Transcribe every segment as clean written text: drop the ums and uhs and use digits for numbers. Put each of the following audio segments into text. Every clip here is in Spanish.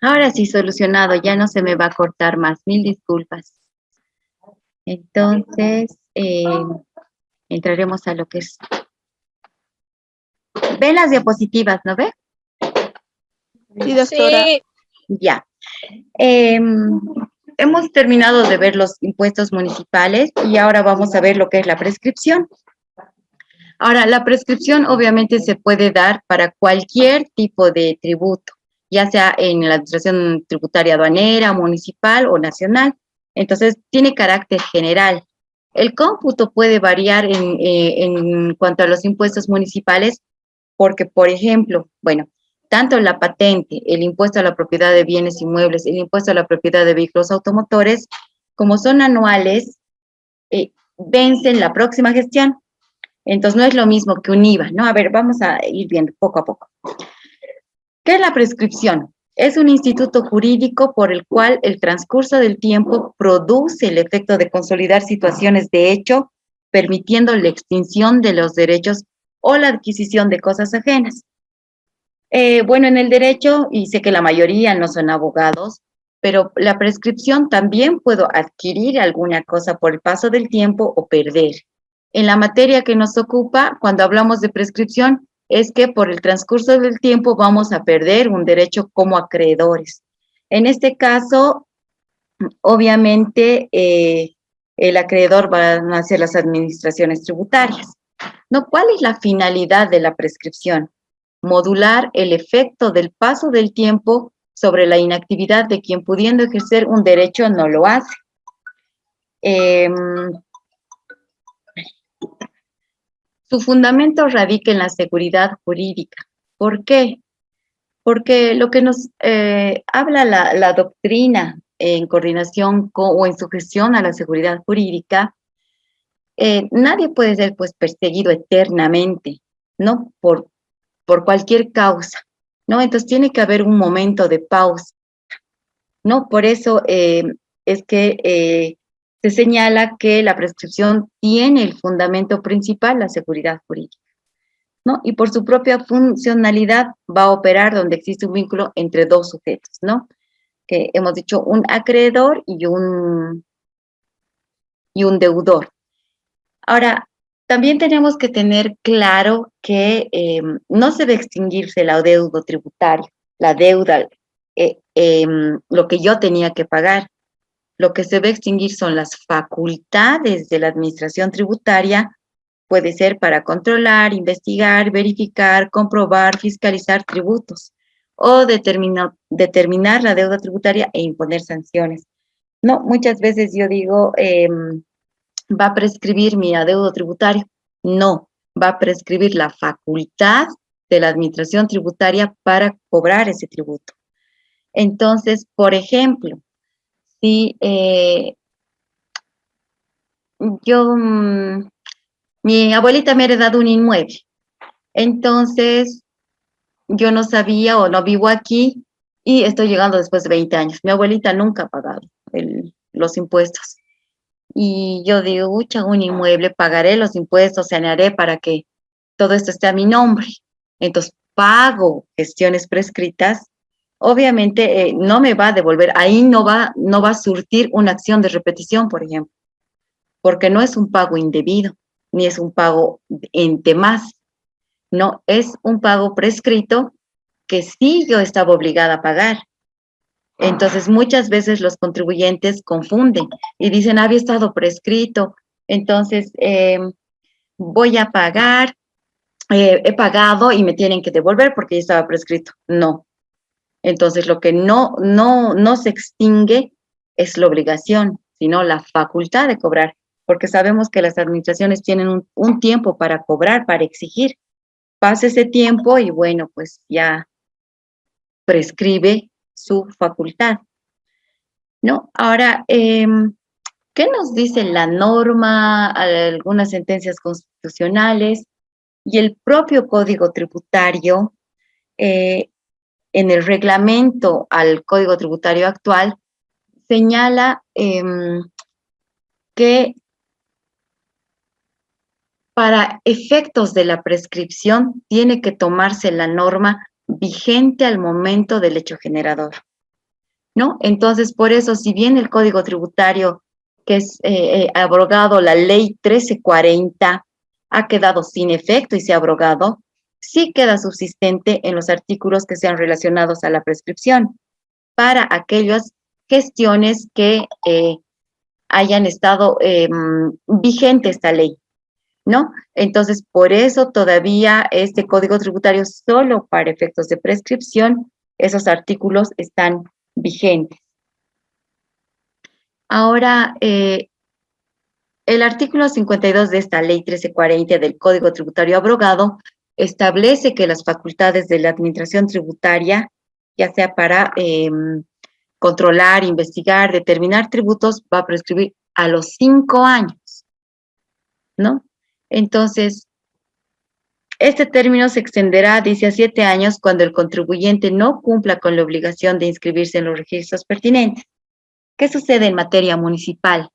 Ahora sí, solucionado, ya no se me va a cortar más. Mil disculpas. Entonces, entraremos a lo que es. Ven las diapositivas, ¿no ve? Sí, doctora. Sí. Ya. Hemos terminado de ver los impuestos municipales y ahora vamos a ver lo que es la prescripción. Ahora, la prescripción obviamente se puede dar para cualquier tipo de tributo, ya sea en la administración tributaria aduanera, municipal o nacional. Entonces, tiene carácter general. El cómputo puede variar en cuanto a los impuestos municipales, porque, por ejemplo, bueno, tanto la patente, el impuesto a la propiedad de bienes inmuebles, el impuesto a la propiedad de vehículos automotores, como son anuales, vencen la próxima gestión. Entonces, no es lo mismo que un IVA, ¿no? A ver, vamos a ir viendo poco a poco. ¿Qué es la prescripción? Es un instituto jurídico por el cual el transcurso del tiempo produce el efecto de consolidar situaciones de hecho, permitiendo la extinción de los derechos o la adquisición de cosas ajenas. Bueno, en el derecho, y sé que la mayoría no son abogados, pero la prescripción también puedo adquirir alguna cosa por el paso del tiempo o perder. En la materia que nos ocupa, cuando hablamos de prescripción, es que por el transcurso del tiempo vamos a perder un derecho como acreedores. En este caso, obviamente, el acreedor van a ser las administraciones tributarias. ¿No? ¿Cuál es la finalidad de la prescripción? Modular el efecto del paso del tiempo sobre la inactividad de quien pudiendo ejercer un derecho no lo hace. Su fundamento radica en la seguridad jurídica. ¿Por qué? Porque lo que nos habla la doctrina en coordinación o en sujeción a la seguridad jurídica, nadie puede ser pues perseguido eternamente, ¿no? Por cualquier causa, ¿no? Entonces tiene que haber un momento de pausa, ¿no? Por eso es que se señala que la prescripción tiene el fundamento principal, la seguridad jurídica, ¿no? Y por su propia funcionalidad va a operar donde existe un vínculo entre dos sujetos, ¿no? Que hemos dicho un acreedor y un deudor. Ahora, también tenemos que tener claro que no se debe extinguirse el adeudo tributario, la deuda, lo que yo tenía que pagar. Lo que se debe extinguir son las facultades de la administración tributaria, puede ser para controlar, investigar, verificar, comprobar, fiscalizar tributos o determinar la deuda tributaria e imponer sanciones. No, muchas veces yo digo, va a prescribir mi adeudo tributario. No, va a prescribir la facultad de la administración tributaria para cobrar ese tributo. Entonces, por ejemplo, si yo, mi abuelita me ha heredado un inmueble, entonces yo no sabía o no vivo aquí y estoy llegando después de 20 años. Mi abuelita nunca ha pagado los impuestos. Y yo digo, ucha, un inmueble, pagaré los impuestos, sanearé para que todo esto esté a mi nombre. Entonces, pago gestiones prescritas. Obviamente, no me va a devolver, ahí no va a surtir una acción de repetición, por ejemplo, porque no es un pago indebido, ni es un pago en temas, no, es un pago prescrito que sí yo estaba obligada a pagar. Entonces, muchas veces los contribuyentes confunden y dicen, había estado prescrito, entonces voy a pagar, he pagado y me tienen que devolver porque ya estaba prescrito. No. Entonces, lo que no se extingue es la obligación, sino la facultad de cobrar, porque sabemos que las administraciones tienen un tiempo para cobrar, para exigir. Pasa ese tiempo y bueno, pues ya prescribe su facultad, ¿no? Ahora, ¿qué nos dice la norma, algunas sentencias constitucionales y el propio Código Tributario? En el reglamento al Código Tributario actual, señala que para efectos de la prescripción tiene que tomarse la norma vigente al momento del hecho generador. ¿no? Entonces, por eso, si bien el Código Tributario, que es abrogado la Ley 1340, ha quedado sin efecto y se ha abrogado, sí queda subsistente en los artículos que sean relacionados a la prescripción para aquellas gestiones que hayan estado vigente esta ley, ¿no? Entonces, por eso todavía este Código Tributario, solo para efectos de prescripción, esos artículos están vigentes. Ahora, el artículo 52 de esta ley 1340 del Código Tributario abrogado establece que las facultades de la administración tributaria, ya sea para controlar, investigar, determinar tributos, va a prescribir a los 5 años, ¿no? Entonces, este término se extenderá, dice, a 7 años cuando el contribuyente no cumpla con la obligación de inscribirse en los registros pertinentes. ¿Qué sucede en materia municipal?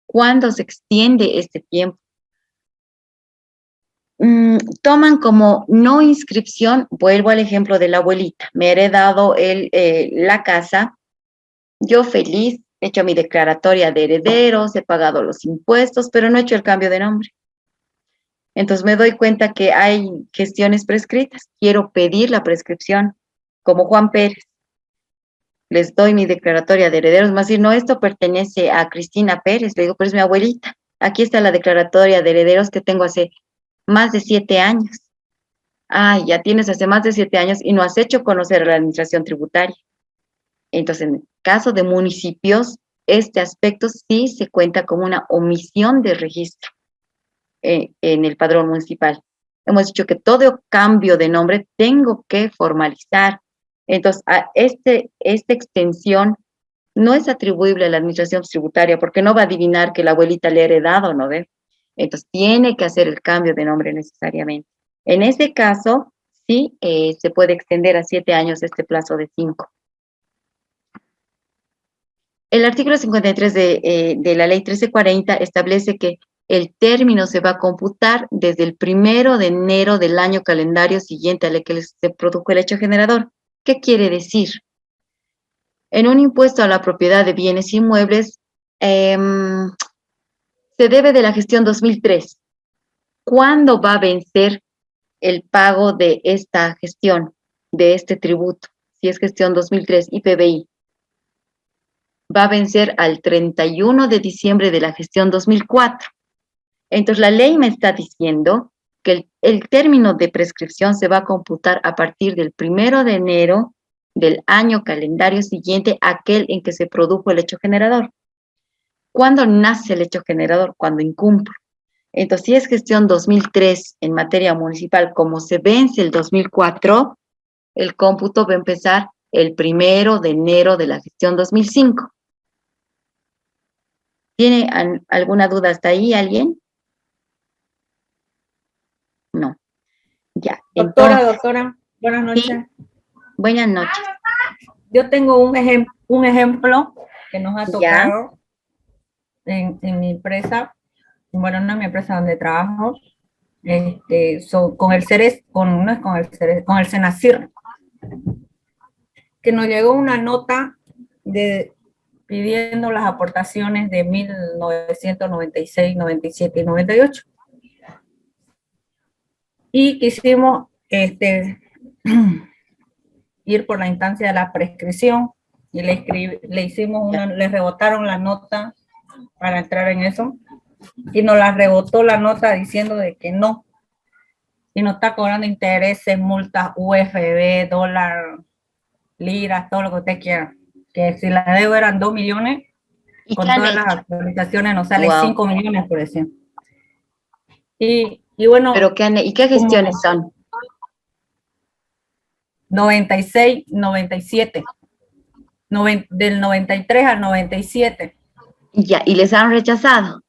¿Cuándo se extiende este tiempo? Toman como no inscripción, vuelvo al ejemplo de la abuelita, me ha heredado la casa, yo feliz, he hecho mi declaratoria de herederos, he pagado los impuestos, pero no he hecho el cambio de nombre. Entonces me doy cuenta que hay gestiones prescritas, quiero pedir la prescripción, como Juan Pérez. Les doy mi declaratoria de herederos, más decir, no, esto pertenece a Cristina Pérez, le digo, pero es mi abuelita. Aquí está la declaratoria de herederos que tengo hace más de 7 años. Ah, ya tienes hace más de 7 años y no has hecho conocer a la administración tributaria. Entonces, en el caso de municipios, este aspecto sí se cuenta como una omisión de registro en el padrón municipal. Hemos dicho que todo cambio de nombre tengo que formalizar. Entonces, esta extensión no es atribuible a la administración tributaria porque no va a adivinar que la abuelita le ha heredado, ¿no ve? Entonces, tiene que hacer el cambio de nombre necesariamente. En ese caso, sí se puede extender a 7 años este plazo de 5. El artículo 53 de la ley 1340 establece que el término se va a computar desde el 1 de enero del año calendario siguiente al que se produjo el hecho generador. ¿Qué quiere decir? En un impuesto a la propiedad de bienes inmuebles, se debe de la gestión 2003. ¿Cuándo va a vencer el pago de esta gestión, de este tributo? Si es gestión 2003 y PBI. Va a vencer al 31 de diciembre de la gestión 2004. Entonces, la ley me está diciendo que el término de prescripción se va a computar a partir del 1 de enero del año calendario siguiente, aquel en que se produjo el hecho generador. ¿Cuándo nace el hecho generador? Cuando incumplo. Entonces, si es gestión 2003 en materia municipal, como se vence el 2004, el cómputo va a empezar el 1 de enero de la gestión 2005. ¿Tiene alguna duda hasta ahí alguien? No. Ya. Doctora, doctora, buenas noches. Sí, buenas noches. Yo tengo un ejemplo que nos ha tocado en mi empresa, bueno, no es mi empresa donde trabajo, con el CERES, no es con el CERES, con el SENACIR, que nos llegó una nota pidiendo las aportaciones de 1996, 97 y 98. Y quisimos ir por la instancia de la prescripción y le hicimos le rebotaron la nota para entrar en eso y nos la rebotó la nota diciendo de que no, y nos está cobrando intereses, multas, UFB, dólar, liras, todo lo que usted quiera, que si la deuda eran 2 millones, con todas las actualizaciones nos sale 5 millones por eso. Y bueno. ¿Pero qué gestiones son? 96, 97. Del 93 al 97. Ya, ¿y les han rechazado?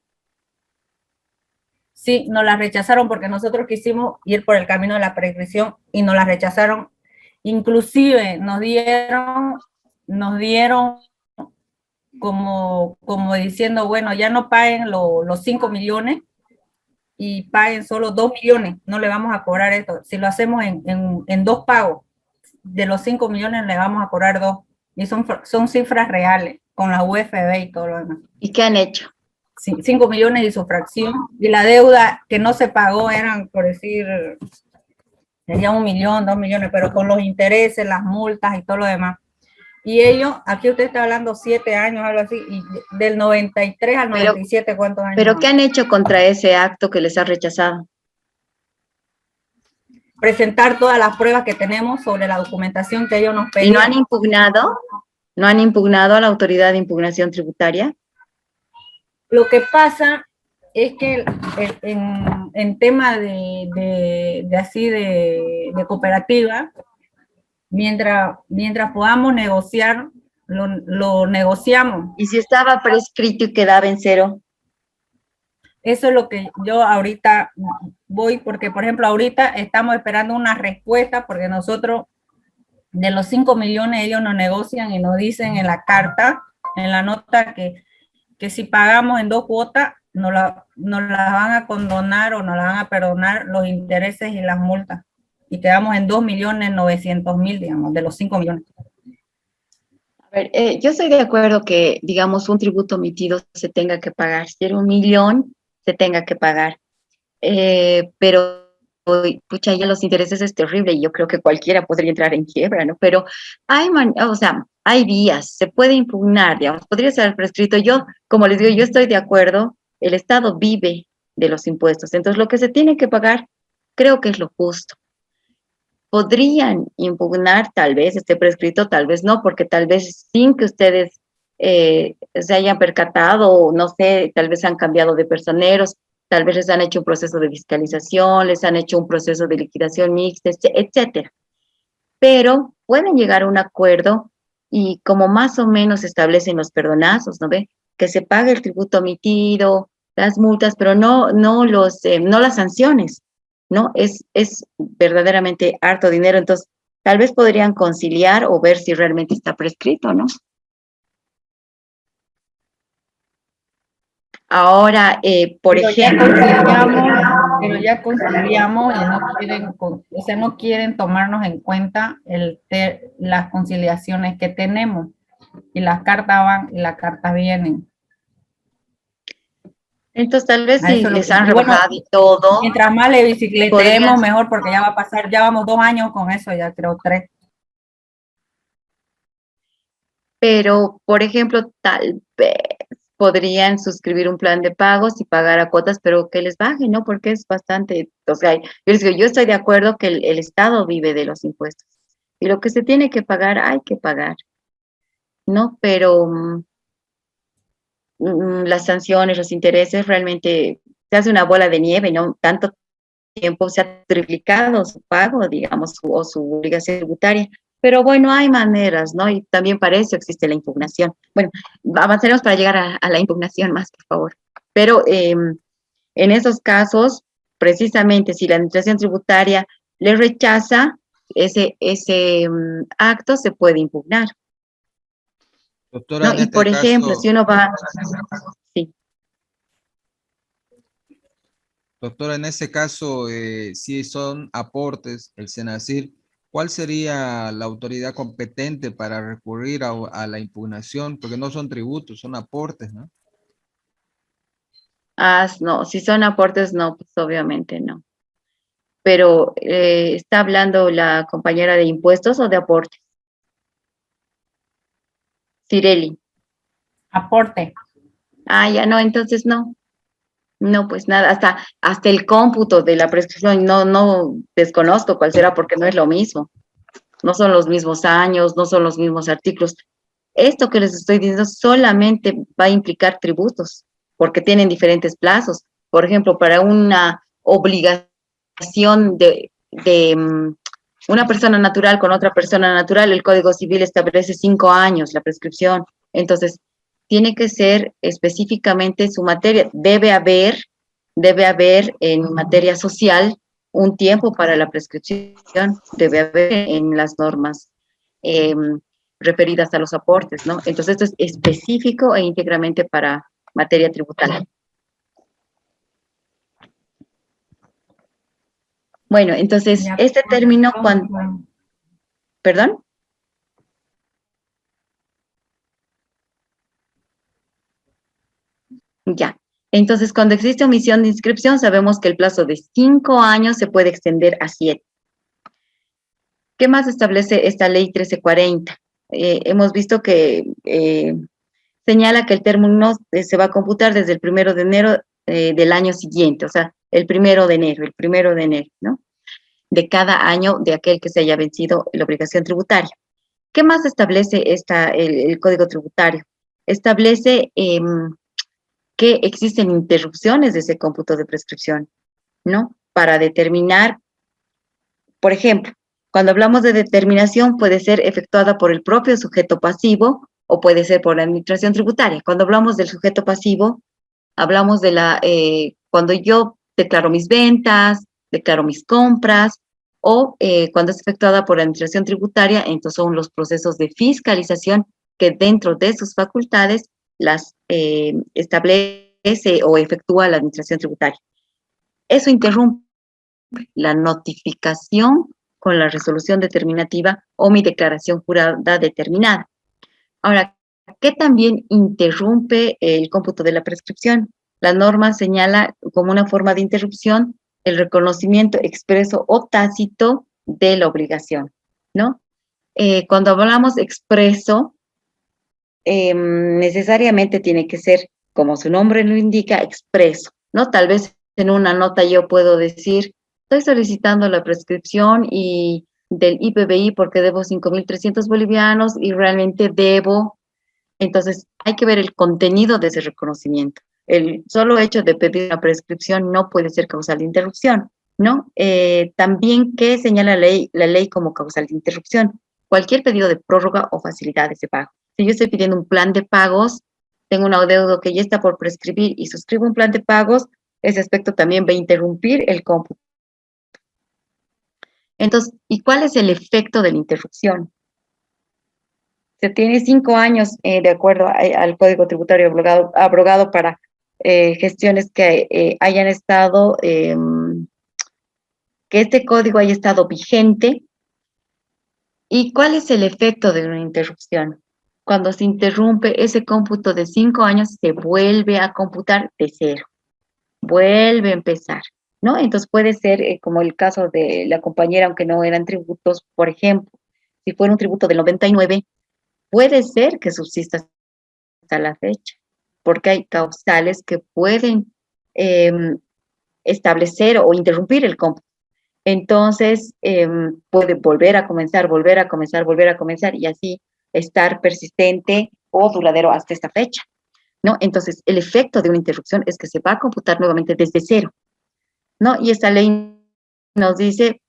Sí, nos la rechazaron porque nosotros quisimos ir por el camino de la prescripción y nos la rechazaron. Inclusive nos dieron como diciendo, bueno, ya no paguen los 5 millones y paguen solo 2 millones, no le vamos a cobrar esto. Si lo hacemos en 2 pagos, de los 5 millones le vamos a cobrar 2. y son cifras reales, con la UFB y todo lo demás. ¿Y qué han hecho? 5 millones y su fracción, y la deuda que no se pagó eran, por decir, sería 1 millón, 2 millones, pero con los intereses, las multas y todo lo demás. Y ellos, aquí usted está hablando 7 años, algo así, y del 93 al 97, ¿cuántos años? ¿Pero qué han hecho contra ese acto que les ha rechazado? Presentar todas las pruebas que tenemos sobre la documentación que ellos nos pedían. ¿Y no han impugnado? ¿No han impugnado a la autoridad de impugnación tributaria? Lo que pasa es que en tema de cooperativa, mientras podamos negociar, lo negociamos. ¿Y si estaba prescrito y quedaba en cero? Eso es lo que yo ahorita voy, porque por ejemplo ahorita estamos esperando una respuesta, porque nosotros de los 5 millones ellos nos negocian y nos dicen en la carta, en la nota, que si pagamos en 2 cuotas, nos la van a condonar o nos la van a perdonar los intereses y las multas. Y quedamos en 2.900.000, digamos, de los 5 millones. A ver, yo estoy de acuerdo que, digamos, un tributo omitido se tenga que pagar. Si era 1 millón, se tenga que pagar. Pero, pucha, ya los intereses es terrible y yo creo que cualquiera podría entrar en quiebra, ¿no? Pero hay vías, se puede impugnar, digamos, podría ser prescrito. Yo, como les digo, yo estoy de acuerdo, el Estado vive de los impuestos, entonces lo que se tiene que pagar creo que es lo justo. Podrían impugnar, tal vez esté prescrito, tal vez no, porque tal vez sin que ustedes se hayan percatado, o no sé, tal vez han cambiado de personeros, tal vez les han hecho un proceso de fiscalización, les han hecho un proceso de liquidación mixta, etcétera. Pero pueden llegar a un acuerdo y como más o menos establecen los perdonazos, ¿no ve? Que se pague el tributo omitido, las multas, pero no las sanciones, ¿no? Es verdaderamente harto dinero, entonces tal vez podrían conciliar o ver si realmente está prescrito, ¿no? Ahora, por ejemplo, pero ya conciliamos y no quieren tomarnos en cuenta las conciliaciones que tenemos, y las cartas van y las cartas vienen. entonces tal vez si les han rebajado y todo. Mientras más le bicicletemos, mejor, porque ya va a pasar, ya vamos 2 años con eso, ya creo 3. Pero, por ejemplo, tal vez podrían suscribir un plan de pagos y pagar a cuotas, pero que les baje, ¿no? Porque es bastante, o sea, yo les digo, yo estoy de acuerdo que el Estado vive de los impuestos y lo que se tiene que pagar, hay que pagar, ¿no? Pero las sanciones, los intereses, realmente se hace una bola de nieve, ¿no? Tanto tiempo se ha triplicado su pago, digamos, o su obligación tributaria. Pero bueno, hay maneras, ¿no? Y también para eso existe la impugnación. Bueno, avanzaremos para llegar a la impugnación más, por favor. Pero en esos casos, precisamente, si la administración tributaria le rechaza ese acto, se puede impugnar. Doctora, ¿no? Y por ejemplo, si uno va... Sí. Doctora, en ese caso, si son aportes, el SENACIR, ¿cuál sería la autoridad competente para recurrir a la impugnación? Porque no son tributos, son aportes, ¿no? No, si son aportes, no, pues obviamente no. Pero, ¿está hablando la compañera de impuestos o de aportes? Cireli. Aporte. Ya no, entonces no. No, pues nada, hasta el cómputo de la prescripción, no desconozco cuál será porque no es lo mismo. No son los mismos años, no son los mismos artículos. Esto que les estoy diciendo solamente va a implicar tributos, porque tienen diferentes plazos. Por ejemplo, para una obligación de una persona natural con otra persona natural, el Código Civil establece 5 años la prescripción. Entonces, tiene que ser específicamente su materia. Debe haber en materia social un tiempo para la prescripción, debe haber en las normas referidas a los aportes, ¿no? Entonces, esto es específico e íntegramente para materia tributaria. Bueno, entonces, este término cuando... ¿Perdón? Entonces, cuando existe omisión de inscripción, sabemos que el plazo de 5 años se puede extender a 7. ¿Qué más establece esta ley 1340? Hemos visto que señala que el término se va a computar desde el 1 de enero del año siguiente, o sea, el 1 de enero, ¿no? De cada año de aquel que se haya vencido la obligación tributaria. ¿Qué más establece el Código Tributario? Establece que existen interrupciones de ese cómputo de prescripción, ¿no? Para determinar, por ejemplo, cuando hablamos de determinación puede ser efectuada por el propio sujeto pasivo o puede ser por la administración tributaria. Cuando hablamos del sujeto pasivo, hablamos de cuando yo declaro mis ventas, declaro mis compras, o cuando es efectuada por la administración tributaria, entonces son los procesos de fiscalización que dentro de sus facultades las establece o efectúa la administración tributaria. Eso interrumpe la notificación con la resolución determinativa o mi declaración jurada determinada. Ahora, ¿qué también interrumpe el cómputo de la prescripción? La norma señala como una forma de interrupción el reconocimiento expreso o tácito de la obligación, ¿no? Cuando hablamos expreso, necesariamente tiene que ser, como su nombre lo indica, expreso, ¿no? Tal vez en una nota yo puedo decir, estoy solicitando la prescripción del IPBI porque debo 5.300 bolivianos y realmente debo. Entonces, hay que ver el contenido de ese reconocimiento. El solo hecho de pedir una prescripción no puede ser causal de interrupción, ¿no? También, ¿qué señala la ley como causal de interrupción? Cualquier pedido de prórroga o facilidades de pago. Si yo estoy pidiendo un plan de pagos, tengo un adeudo que ya está por prescribir y suscribo un plan de pagos, ese aspecto también va a interrumpir el cómputo. Entonces, ¿y cuál es el efecto de la interrupción? Se tiene 5 años, de acuerdo al Código Tributario abrogado para gestiones que hayan estado, que este código haya estado vigente. ¿Y cuál es el efecto de una interrupción? Cuando se interrumpe ese cómputo de 5 años, se vuelve a computar de cero, vuelve a empezar, ¿no? Entonces puede ser como el caso de la compañera, aunque no eran tributos, por ejemplo, si fuera un tributo del 99, puede ser que subsista hasta la fecha, porque hay causales que pueden establecer o interrumpir el cómputo. Entonces, puede volver a comenzar, volver a comenzar, volver a comenzar y así estar persistente o duradero hasta esta fecha, ¿no? Entonces, el efecto de una interrupción es que se va a computar nuevamente desde cero, ¿no? Y esta ley nos dice,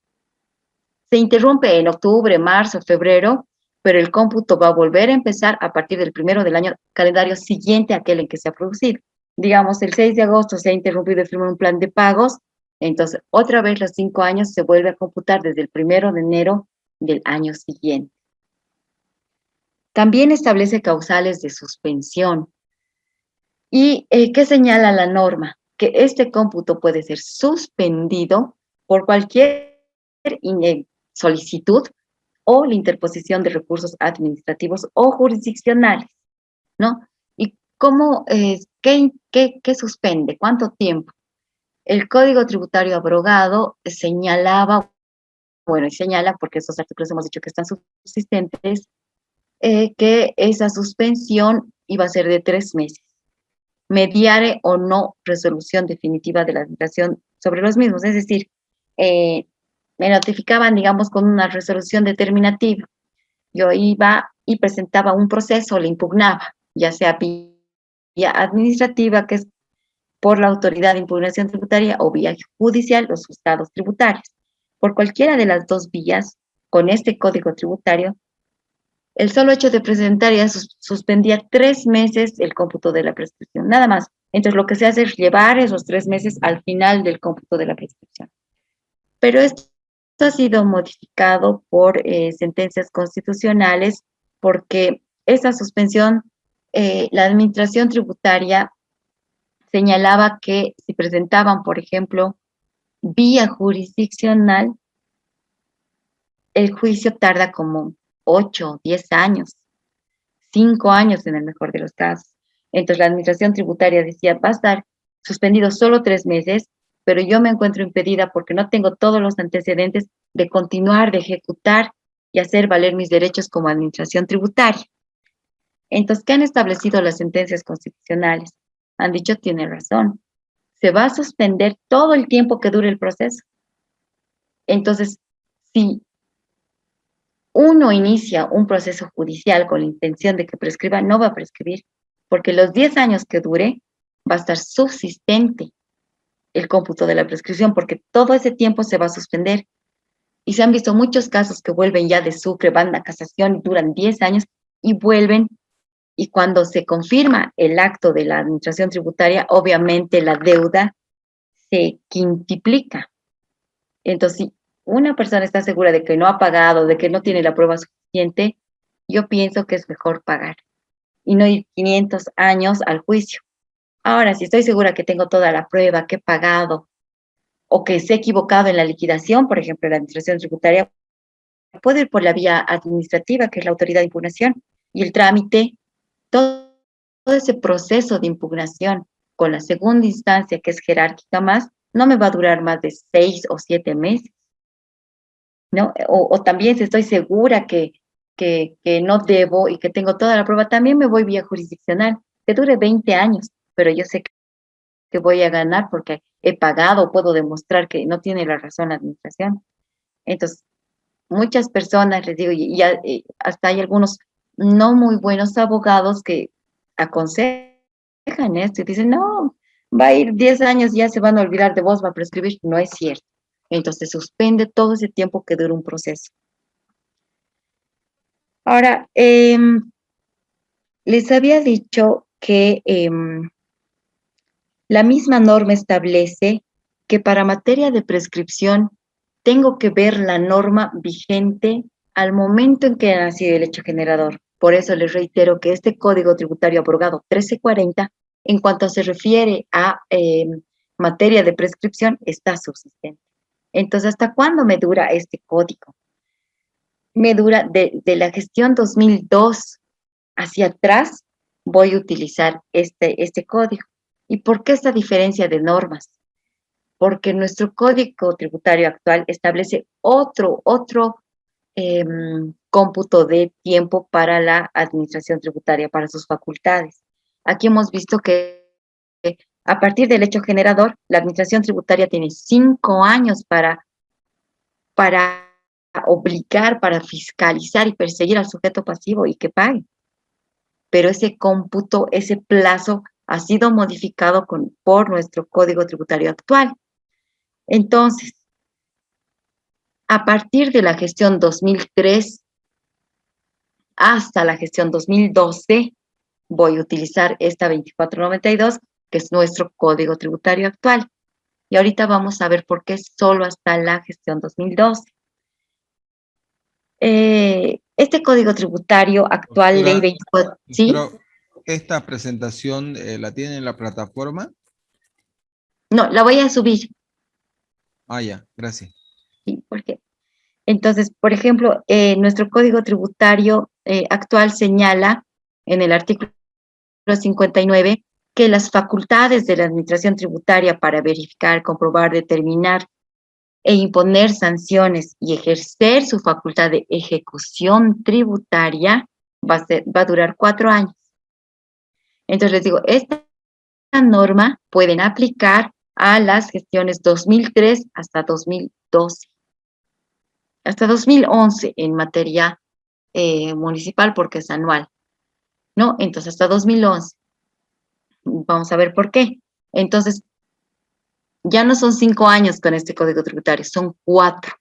se interrumpe en octubre, marzo, febrero, pero el cómputo va a volver a empezar a partir del 1 del año calendario siguiente a aquel en que se ha producido. Digamos, el 6 de agosto se ha interrumpido el firmar un plan de pagos, entonces otra vez los 5 años se vuelve a computar desde el 1 de enero del año siguiente. También establece causales de suspensión. ¿Y qué señala la norma? Que este cómputo puede ser suspendido por cualquier solicitud o la interposición de recursos administrativos o jurisdiccionales, ¿no? ¿Y qué suspende? ¿Cuánto tiempo? El Código Tributario abrogado señalaba, bueno, y señala, porque esos artículos hemos dicho que están subsistentes, que esa suspensión iba a ser de 3 meses, mediare o no resolución definitiva de la administración sobre los mismos, es decir, me notificaban, digamos, con una resolución determinativa. Yo iba y presentaba un proceso, le impugnaba, ya sea vía administrativa, que es por la autoridad de impugnación tributaria, o vía judicial, los juzgados tributarios. Por cualquiera de las dos vías, con este código tributario, el solo hecho de presentar ya suspendía 3 meses el cómputo de la prescripción, nada más. Entonces, lo que se hace es llevar esos 3 meses al final del cómputo de la prescripción. Pero esto ha sido modificado por sentencias constitucionales porque esa suspensión, la administración tributaria señalaba que si presentaban, por ejemplo, vía jurisdiccional, el juicio tarda como 8, 10 años, 5 años en el mejor de los casos. Entonces la administración tributaria decía, va a estar suspendido solo 3 meses, pero yo me encuentro impedida porque no tengo todos los antecedentes de continuar, de ejecutar y hacer valer mis derechos como administración tributaria. Entonces, ¿qué han establecido las sentencias constitucionales? Han dicho, tiene razón, se va a suspender todo el tiempo que dure el proceso. Entonces, si uno inicia un proceso judicial con la intención de que prescriba, no va a prescribir, porque los 10 años que dure va a estar subsistente el cómputo de la prescripción, porque todo ese tiempo se va a suspender. Y se han visto muchos casos que vuelven ya de Sucre, van a casación y duran 10 años y vuelven. Y cuando se confirma el acto de la administración tributaria, obviamente la deuda se quintuplica. Entonces, si una persona está segura de que no ha pagado, de que no tiene la prueba suficiente, yo pienso que es mejor pagar y no ir 500 años al juicio. Ahora, si estoy segura que tengo toda la prueba, que he pagado o que se ha equivocado en la liquidación, por ejemplo, la administración tributaria, puedo ir por la vía administrativa, que es la autoridad de impugnación, y el trámite, todo ese proceso de impugnación con la segunda instancia, que es jerárquica más, no me va a durar más de 6 o 7 meses, ¿no? O también si estoy segura que no debo y que tengo toda la prueba, también me voy vía jurisdiccional, que dure 20 años, pero yo sé que voy a ganar porque he pagado, puedo demostrar que no tiene la razón la administración. Entonces, muchas personas, les digo, y ya, hasta hay algunos no muy buenos abogados que aconsejan esto y dicen, no, va a ir 10 años, ya se van a olvidar de vos, va a prescribir. No es cierto. Entonces, suspende todo ese tiempo que dura un proceso. Ahora, les había dicho que la misma norma establece que para materia de prescripción tengo que ver la norma vigente al momento en que ha nacido el hecho generador. Por eso les reitero que este Código Tributario Abrogado 1340, en cuanto se refiere a materia de prescripción, está subsistente. Entonces, ¿hasta cuándo me dura este código? Me dura de la gestión 2002 hacia atrás, voy a utilizar este código. ¿Y por qué esta diferencia de normas? Porque nuestro código tributario actual establece otro cómputo de tiempo para la administración tributaria, para sus facultades. Aquí hemos visto que a partir del hecho generador, la administración tributaria tiene 5 años para obligar, para fiscalizar y perseguir al sujeto pasivo y que pague. Pero ese cómputo, ese plazo ha sido modificado por nuestro código tributario actual. Entonces, a partir de la gestión 2003 hasta la gestión 2012, voy a utilizar esta 2492, que es nuestro código tributario actual. Y ahorita vamos a ver por qué solo hasta la gestión 2012. Este código tributario actual, Doctora, ley 24, ¿sí? Pero esta presentación la tiene en la plataforma. No, la voy a subir. Ah, ya, gracias. Sí, porque entonces, por ejemplo, nuestro código tributario actual señala en el artículo 59 que las facultades de la administración tributaria para verificar, comprobar, determinar e imponer sanciones y ejercer su facultad de ejecución tributaria va a durar 4 años. Entonces les digo, esta norma pueden aplicar a las gestiones 2003 hasta 2012. Hasta 2011 en materia municipal porque es anual, ¿no? Entonces hasta 2011. Vamos a ver por qué. Entonces, ya no son 5 años con este código tributario, son 4,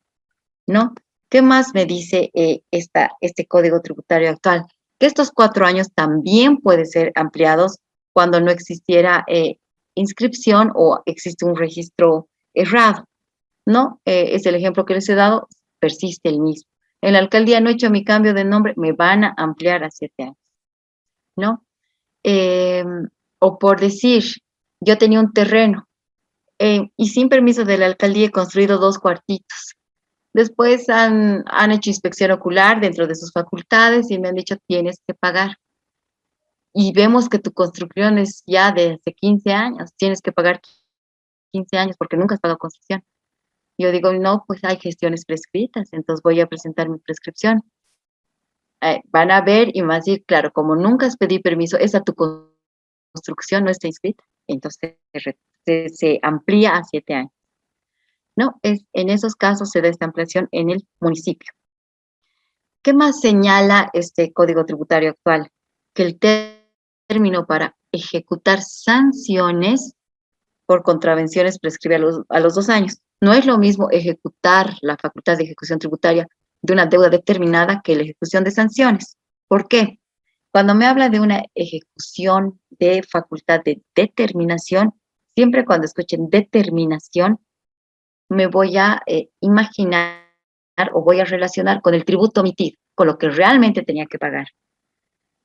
¿no? ¿Qué más me dice este código tributario actual? Que estos 4 años también pueden ser ampliados cuando no existiera inscripción o existe un registro errado, ¿no? Es el ejemplo que les he dado, persiste el mismo. En la alcaldía no he hecho mi cambio de nombre, me van a ampliar a 7 años, ¿no? O por decir, yo tenía un terreno y sin permiso de la alcaldía he construido 2 cuartitos. Después han hecho inspección ocular dentro de sus facultades y me han dicho, tienes que pagar. y vemos que tu construcción es ya de hace 15 años, tienes que pagar 15 años porque nunca has pagado construcción. Yo digo, no, pues hay gestiones prescritas, entonces voy a presentar mi prescripción. Van a ver y me van a decir, claro, como nunca has pedido permiso, esa tu construcción no está inscrita, entonces se amplía a 7 años. No, en esos casos se da esta ampliación en el municipio. ¿Qué más señala este Código Tributario actual? Que el término para ejecutar sanciones por contravenciones prescribe a los 2 años. No es lo mismo ejecutar la facultad de ejecución tributaria de una deuda determinada que la ejecución de sanciones. ¿Por qué? Cuando me habla de una ejecución de facultad de determinación, siempre cuando escuchen determinación, me voy a imaginar o voy a relacionar con el tributo omitido, con lo que realmente tenía que pagar.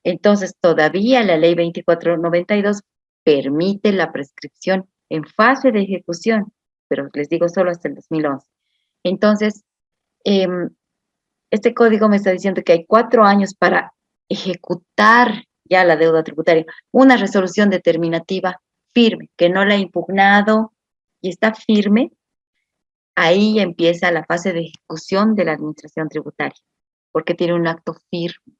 Entonces, todavía la ley 2492 permite la prescripción en fase de ejecución, pero les digo solo hasta el 2011. Entonces, este código me está diciendo que hay 4 años para ejecutar ya la deuda tributaria, una resolución determinativa firme, que no la ha impugnado y está firme. Ahí empieza la fase de ejecución de la administración tributaria, porque tiene un acto firme,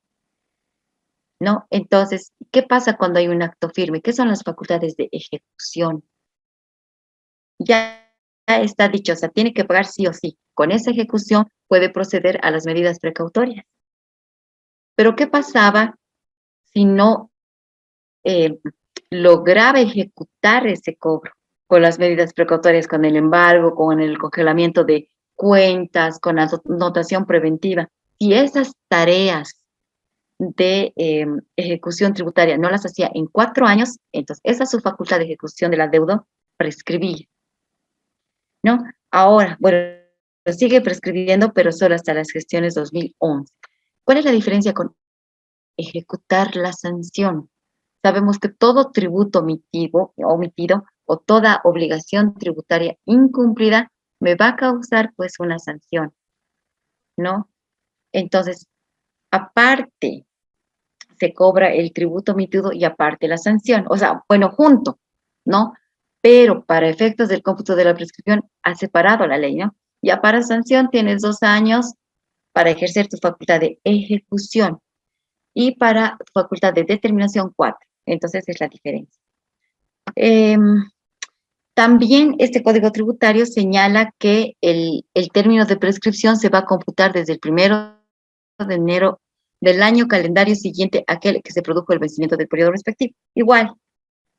¿no? Entonces, ¿qué pasa cuando hay un acto firme? ¿Qué son las facultades de ejecución? Ya está dicho, o sea, tiene que pagar sí o sí. Con esa ejecución puede proceder a las medidas precautorias. Pero ¿qué pasaba si no lograba ejecutar ese cobro con las medidas precautorias, con el embargo, con el congelamiento de cuentas, con la notación preventiva? Si esas tareas de ejecución tributaria no las hacía en 4 años, entonces esa es su facultad de ejecución de la deuda prescribía, ¿no? Ahora, bueno, sigue prescribiendo, pero solo hasta las gestiones 2011. ¿Cuál es la diferencia con ejecutar la sanción? Sabemos que todo tributo omitido o toda obligación tributaria incumplida me va a causar pues una sanción, ¿no? Entonces, aparte se cobra el tributo omitido y aparte la sanción, o sea, bueno, junto, ¿no? Pero para efectos del cómputo de la prescripción ha separado la ley, ¿no? Ya para sanción tienes 2 años para ejercer tu facultad de ejecución y para facultad de determinación 4. Entonces es la diferencia. También este Código Tributario señala que el término de prescripción se va a computar desde el 1 de enero del año calendario siguiente a aquel que se produjo el vencimiento del periodo respectivo. Igual,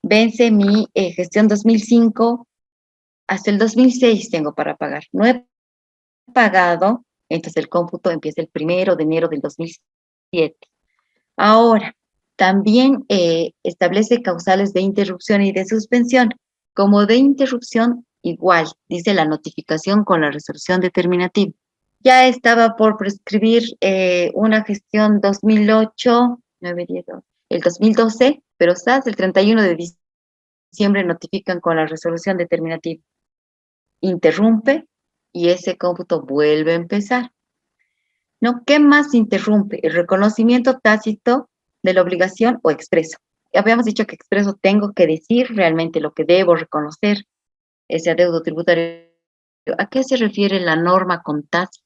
vence mi gestión 2005, hasta el 2006 tengo para pagar. No he pagado, entonces el cómputo empieza el 1 de enero del 2007. Ahora, también establece causales de interrupción y de suspensión. Como de interrupción, igual, dice la notificación con la resolución determinativa. Ya estaba por prescribir una gestión 2008, 9, 10, el 2012, pero hasta el 31 de diciembre notifican con la resolución determinativa. Interrumpe y ese cómputo vuelve a empezar. ¿No? ¿Qué más interrumpe? El reconocimiento tácito de la obligación o expreso. Habíamos dicho que expreso tengo que decir realmente lo que debo reconocer, ese adeudo tributario. ¿A qué se refiere la norma con tácito?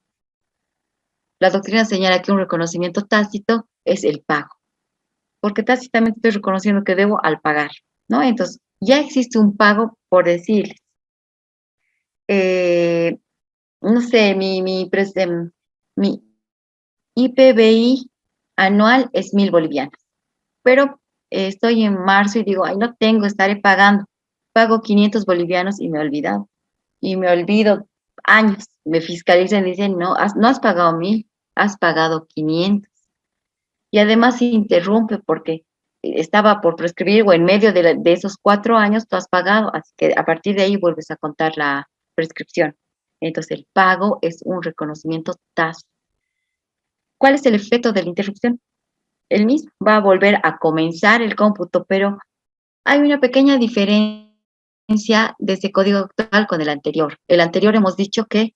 La doctrina señala que un reconocimiento tácito es el pago, porque tácitamente estoy reconociendo que debo al pagar, ¿no? Entonces, ya existe un pago por decirles, no sé, mi IPBI anual es 1.000 bolivianos, pero estoy en marzo y digo, ay, no tengo, estaré pagando. Pago 500 bolivianos y me he olvidado. Y me olvido años. Me fiscalizan y dicen, no, no has pagado 1.000, has pagado 500. Y además interrumpe porque estaba por prescribir o en medio de esos 4 años tú has pagado, así que a partir de ahí vuelves a contar la prescripción. Entonces el pago es un reconocimiento tácito. ¿Cuál es el efecto de la interrupción? El mismo, va a volver a comenzar el cómputo, pero hay una pequeña diferencia de este código actual con el anterior. El anterior hemos dicho que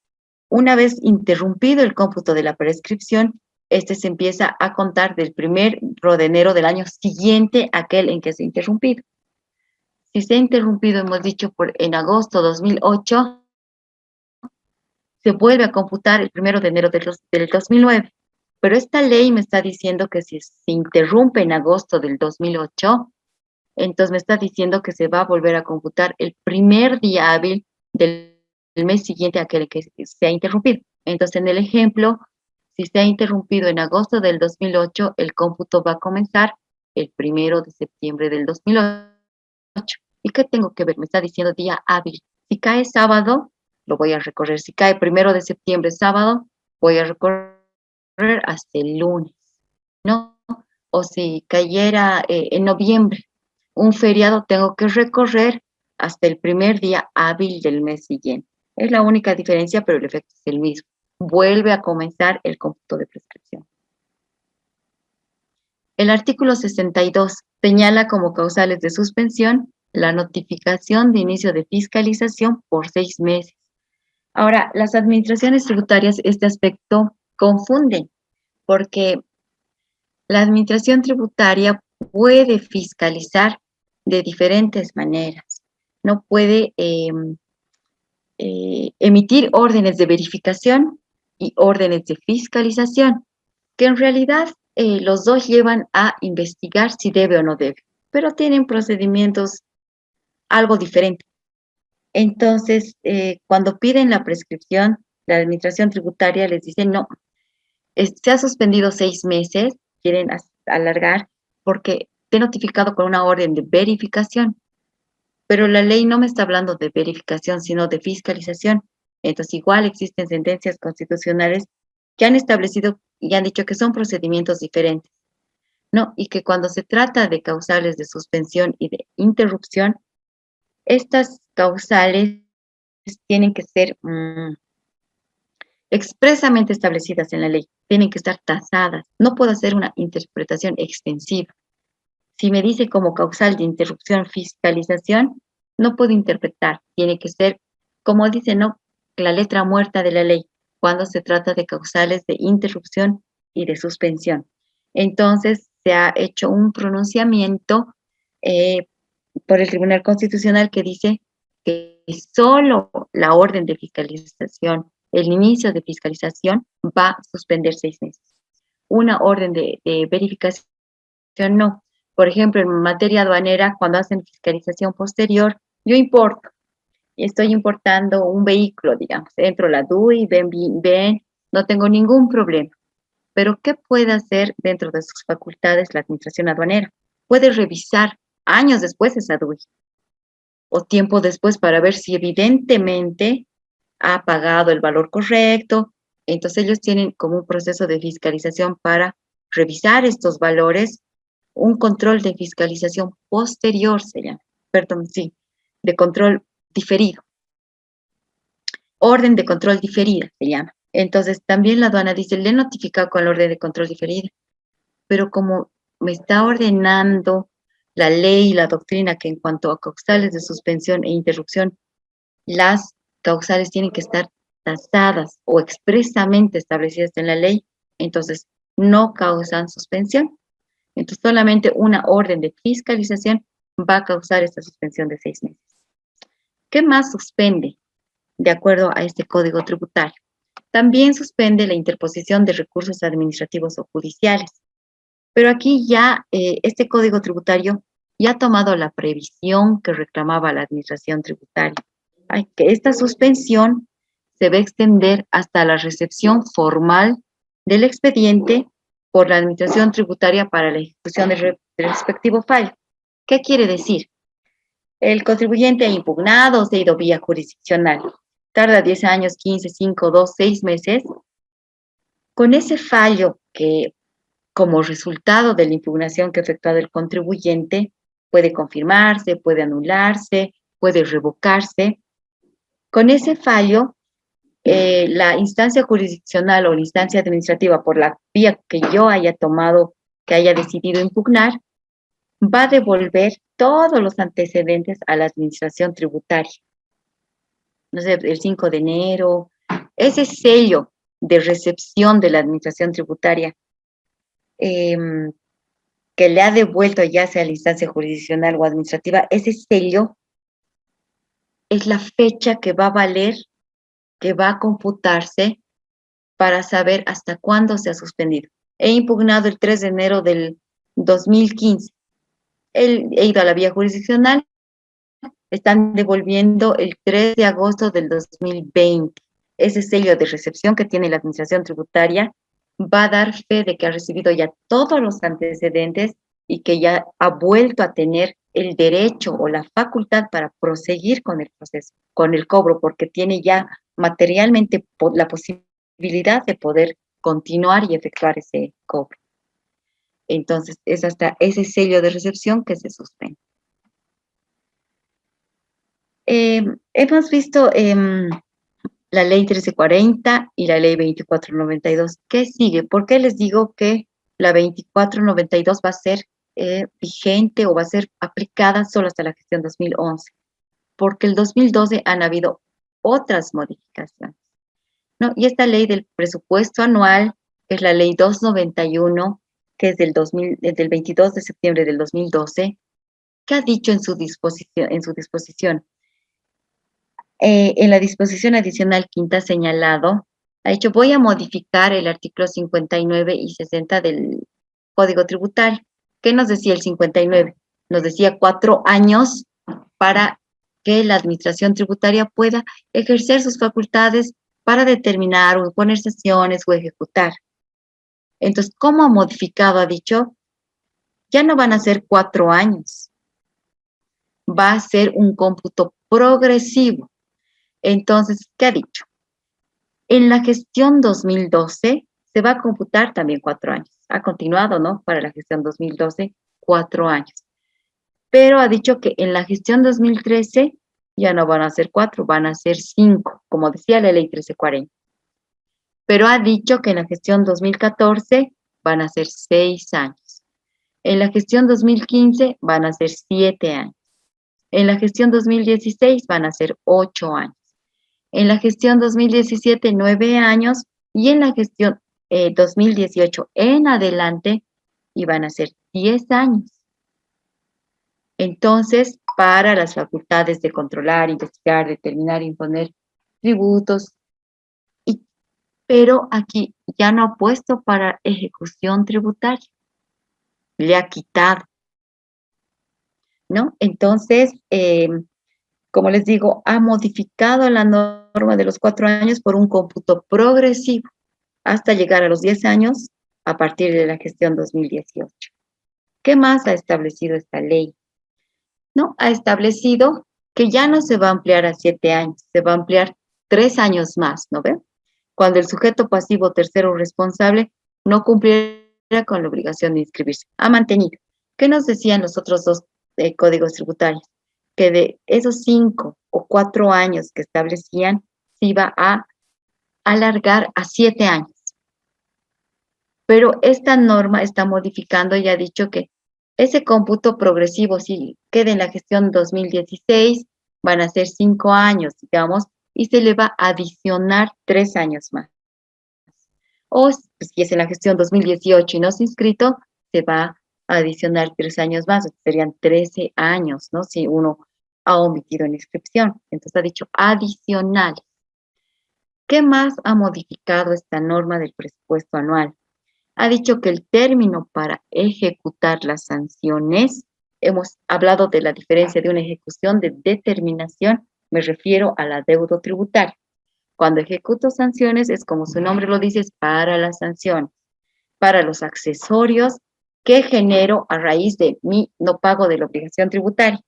una vez interrumpido el cómputo de la prescripción, este se empieza a contar del 1 de enero del año siguiente a aquel en que se ha interrumpido. Si se ha interrumpido, hemos dicho, en agosto 2008, se vuelve a computar el 1 de enero del 2009. Pero esta ley me está diciendo que si se interrumpe en agosto del 2008, entonces me está diciendo que se va a volver a computar el primer día hábil del mes siguiente a aquel que se ha interrumpido. Entonces, en el ejemplo, si se ha interrumpido en agosto del 2008, el cómputo va a comenzar el 1 de septiembre del 2008. ¿Y qué tengo que ver? Me está diciendo día hábil. Si cae sábado, lo voy a recorrer. Si cae 1 de septiembre, sábado, voy a recorrer hasta el lunes, ¿no? O si cayera en noviembre, un feriado, tengo que recorrer hasta el primer día hábil del mes siguiente. Es la única diferencia, pero el efecto es el mismo. Vuelve a comenzar el cómputo de prescripción. El artículo 62 señala como causales de suspensión la notificación de inicio de fiscalización por 6 meses. Ahora, las administraciones tributarias este aspecto confunden, porque la administración tributaria puede fiscalizar de diferentes maneras. No puede emitir órdenes de verificación y órdenes de fiscalización, que en realidad los dos llevan a investigar si debe o no debe, pero tienen procedimientos algo diferentes. Entonces, cuando piden la prescripción, la administración tributaria les dice, no, se ha suspendido 6 meses, quieren alargar, porque te he notificado con una orden de verificación, pero la ley no me está hablando de verificación, sino de fiscalización. Entonces, igual existen sentencias constitucionales que han establecido y han dicho que son procedimientos diferentes, ¿no? Y que cuando se trata de causales de suspensión y de interrupción, estas causales tienen que ser expresamente establecidas en la ley, tienen que estar tasadas. No puedo hacer una interpretación extensiva. Si me dice como causal de interrupción fiscalización, no puedo interpretar. Tiene que ser, como dice, no, la letra muerta de la ley, cuando se trata de causales de interrupción y de suspensión. Entonces, se ha hecho un pronunciamiento por el Tribunal Constitucional que dice que solo la orden de fiscalización, el inicio de fiscalización, va a suspender 6 meses. Una orden de verificación no. Por ejemplo, en materia aduanera, cuando hacen fiscalización posterior, yo importo, estoy importando un vehículo, digamos, entro a la DUI, ven, no tengo ningún problema. Pero, ¿qué puede hacer dentro de sus facultades la administración aduanera? Puede revisar años después esa DUI o tiempo después para ver si evidentemente ha pagado el valor correcto. Entonces, ellos tienen como un proceso de fiscalización para revisar estos valores, un control de fiscalización posterior se llama, perdón, sí, de control diferido. Orden de control diferida se llama. Entonces, también la aduana dice, le he notificado con la orden de control diferida, pero como me está ordenando la ley y la doctrina que en cuanto a causales de suspensión e interrupción, las causales tienen que estar tasadas o expresamente establecidas en la ley, entonces no causan suspensión. Entonces, solamente una orden de fiscalización va a causar esta suspensión de 6 meses. ¿Qué más suspende de acuerdo a este Código Tributario? También suspende la interposición de recursos administrativos o judiciales. Pero aquí ya este Código Tributario ya ha tomado la previsión que reclamaba la Administración Tributaria. Que esta suspensión se va a extender hasta la recepción formal del expediente por la Administración Tributaria para la ejecución del respectivo fallo. ¿Qué quiere decir? El contribuyente ha impugnado o se ha ido vía jurisdiccional. Tarda 10 años, 15, 5, 2, 6 meses. Con ese fallo que, como resultado de la impugnación que ha efectuado el contribuyente, puede confirmarse, puede anularse, puede revocarse. Con ese fallo, la instancia jurisdiccional o la instancia administrativa por la vía que yo haya tomado, que haya decidido impugnar, va a devolver todos los antecedentes a la administración tributaria. No sé, el 5 de enero, ese sello de recepción de la administración tributaria, que le ha devuelto ya sea a la instancia jurisdiccional o administrativa, ese sello es la fecha que va a valer, que va a computarse para saber hasta cuándo se ha suspendido. He impugnado el 3 de enero del 2015. He ido a la vía jurisdiccional, están devolviendo el 3 de agosto del 2020. Ese sello de recepción que tiene la administración tributaria va a dar fe de que ha recibido ya todos los antecedentes y que ya ha vuelto a tener el derecho o la facultad para proseguir con el proceso, con el cobro, porque tiene ya materialmente la posibilidad de poder continuar y efectuar ese cobro. Entonces, es hasta ese sello de recepción que se suspende. Hemos visto la ley 1340 y la ley 2492. ¿Qué sigue? ¿Por qué les digo que la 2492 va a ser vigente o va a ser aplicada solo hasta la gestión 2011? Porque el 2012 han habido otras modificaciones, ¿no? Y esta ley del presupuesto anual, que es la ley 291, que es del 22 de septiembre del 2012, ¿qué ha dicho en su disposición? En la disposición adicional quinta señalado, ha dicho, voy a modificar el artículo 59 y 60 del Código Tributario. ¿Qué nos decía el 59? Nos decía 4 años para que la administración tributaria pueda ejercer sus facultades para determinar o imponer sanciones o ejecutar. Entonces, ¿cómo ha modificado? Ha dicho, ya no van a ser 4 años, va a ser un cómputo progresivo. Entonces, ¿qué ha dicho? En la gestión 2012 se va a computar también 4 años. Ha continuado, ¿no? Para la gestión 2012, 4 años. Pero ha dicho que en la gestión 2013 ya no van a ser 4, van a ser 5, como decía la ley 1340. Pero ha dicho que en la gestión 2014 van a ser 6 años. En la gestión 2015 van a ser 7 años. En la gestión 2016 van a ser 8 años. En la gestión 2017, 9 años. Y en la gestión 2018 en adelante iban a ser 10 años. Entonces, para las facultades de controlar, investigar, determinar, imponer tributos, pero aquí ya no ha puesto para ejecución tributaria, le ha quitado, ¿no? Entonces, como les digo, ha modificado la norma de los 4 años por un cómputo progresivo hasta llegar a los 10 años a partir de la gestión 2018. ¿Qué más ha establecido esta ley? ¿No? Ha establecido que ya no se va a ampliar a 7 años, se va a ampliar 3 años más, ¿no ven? Cuando el sujeto pasivo tercero responsable no cumpliera con la obligación de inscribirse. Ha mantenido. ¿Qué nos decían los otros dos códigos tributarios? Que de esos 5 o 4 años que establecían, se iba a alargar a 7 años. Pero esta norma está modificando y ha dicho que ese cómputo progresivo, si queda en la gestión 2016, van a ser 5 años, digamos, y se le va a adicionar 3 años más. O si es en la gestión 2018 y no se ha inscrito, se va a adicionar 3 años más, serían 13 años, ¿no? Si uno ha omitido en inscripción. Entonces ha dicho adicional. ¿Qué más ha modificado esta norma del presupuesto anual? Ha dicho que el término para ejecutar las sanciones, hemos hablado de la diferencia de una ejecución de determinación, me refiero a la deuda tributaria. Cuando ejecuto sanciones es como su nombre lo dice, es para las sanciones, para los accesorios que genero a raíz de mi no pago de la obligación tributaria.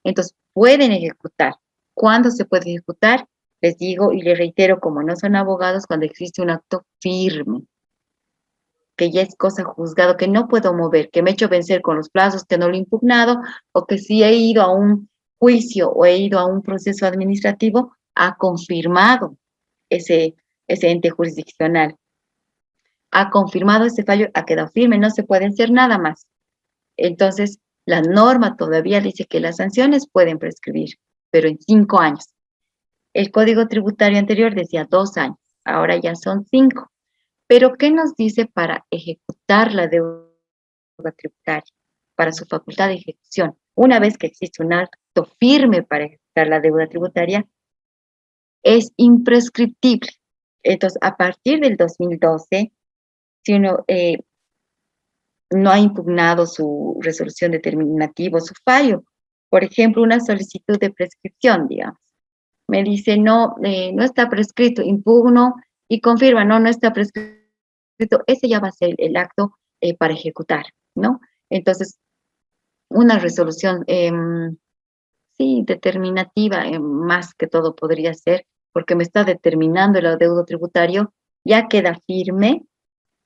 Entonces, pueden ejecutar. ¿Cuándo se puede ejecutar? Les digo y les reitero, como no son abogados, cuando existe un acto firme, que ya es cosa juzgado, que no puedo mover, que me he hecho vencer con los plazos, que no lo he impugnado, o que si he ido a un juicio o he ido a un proceso administrativo, ha confirmado ese ente jurisdiccional. Ha confirmado ese fallo, ha quedado firme, no se puede hacer nada más. Entonces, la norma todavía dice que las sanciones pueden prescribir, pero en 5 años. El Código Tributario anterior decía 2 años. ahora ya son 5. Pero, ¿qué nos dice para ejecutar la deuda tributaria? Para su facultad de ejecución. Una vez que existe un acto firme para ejecutar la deuda tributaria, es imprescriptible. Entonces, a partir del 2012, si uno no ha impugnado su resolución determinativa o su fallo, por ejemplo, una solicitud de prescripción, digamos, me dice, no, no está prescrito, impugno y confirma, no, no está prescrito, ese ya va a ser el acto para ejecutar, ¿no? Entonces, una resolución, sí, determinativa, más que todo podría ser, porque me está determinando el adeudo tributario, ya queda firme,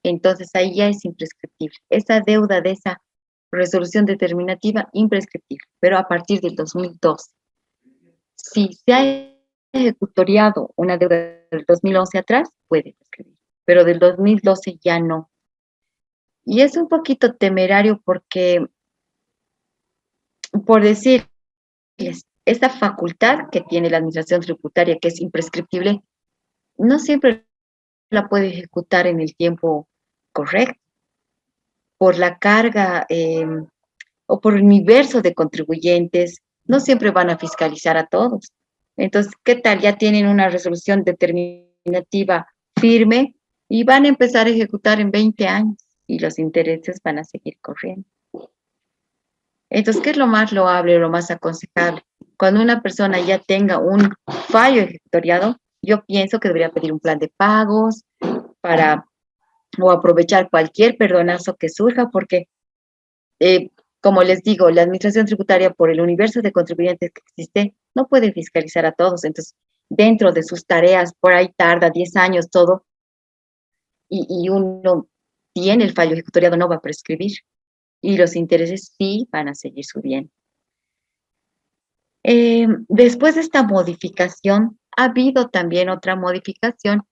entonces ahí ya es imprescriptible. Esa deuda de esa resolución determinativa, imprescriptible, pero a partir del 2012. Si se ha ejecutoriado una deuda del 2011 atrás, puede prescribir, pero del 2012 ya no. Y es un poquito temerario porque, por decirles, esta facultad que tiene la administración tributaria, que es imprescriptible, no siempre la puede ejecutar en el tiempo correcto, por la carga o por el universo de contribuyentes, no siempre van a fiscalizar a todos. Entonces, ¿qué tal? Ya tienen una resolución determinativa firme y van a empezar a ejecutar en 20 años y los intereses van a seguir corriendo. Entonces, ¿qué es lo más loable, lo más aconsejable? Cuando una persona ya tenga un fallo ejecutoriado, yo pienso que debería pedir un plan de pagos para o aprovechar cualquier perdonazo que surja, porque, como les digo, la administración tributaria, por el universo de contribuyentes que existe, no puede fiscalizar a todos. Entonces, dentro de sus tareas, por ahí tarda 10 años todo, y uno tiene el fallo ejecutoriado, no va a prescribir, y los intereses sí van a seguir subiendo. Después de esta modificación, ha habido también otra modificación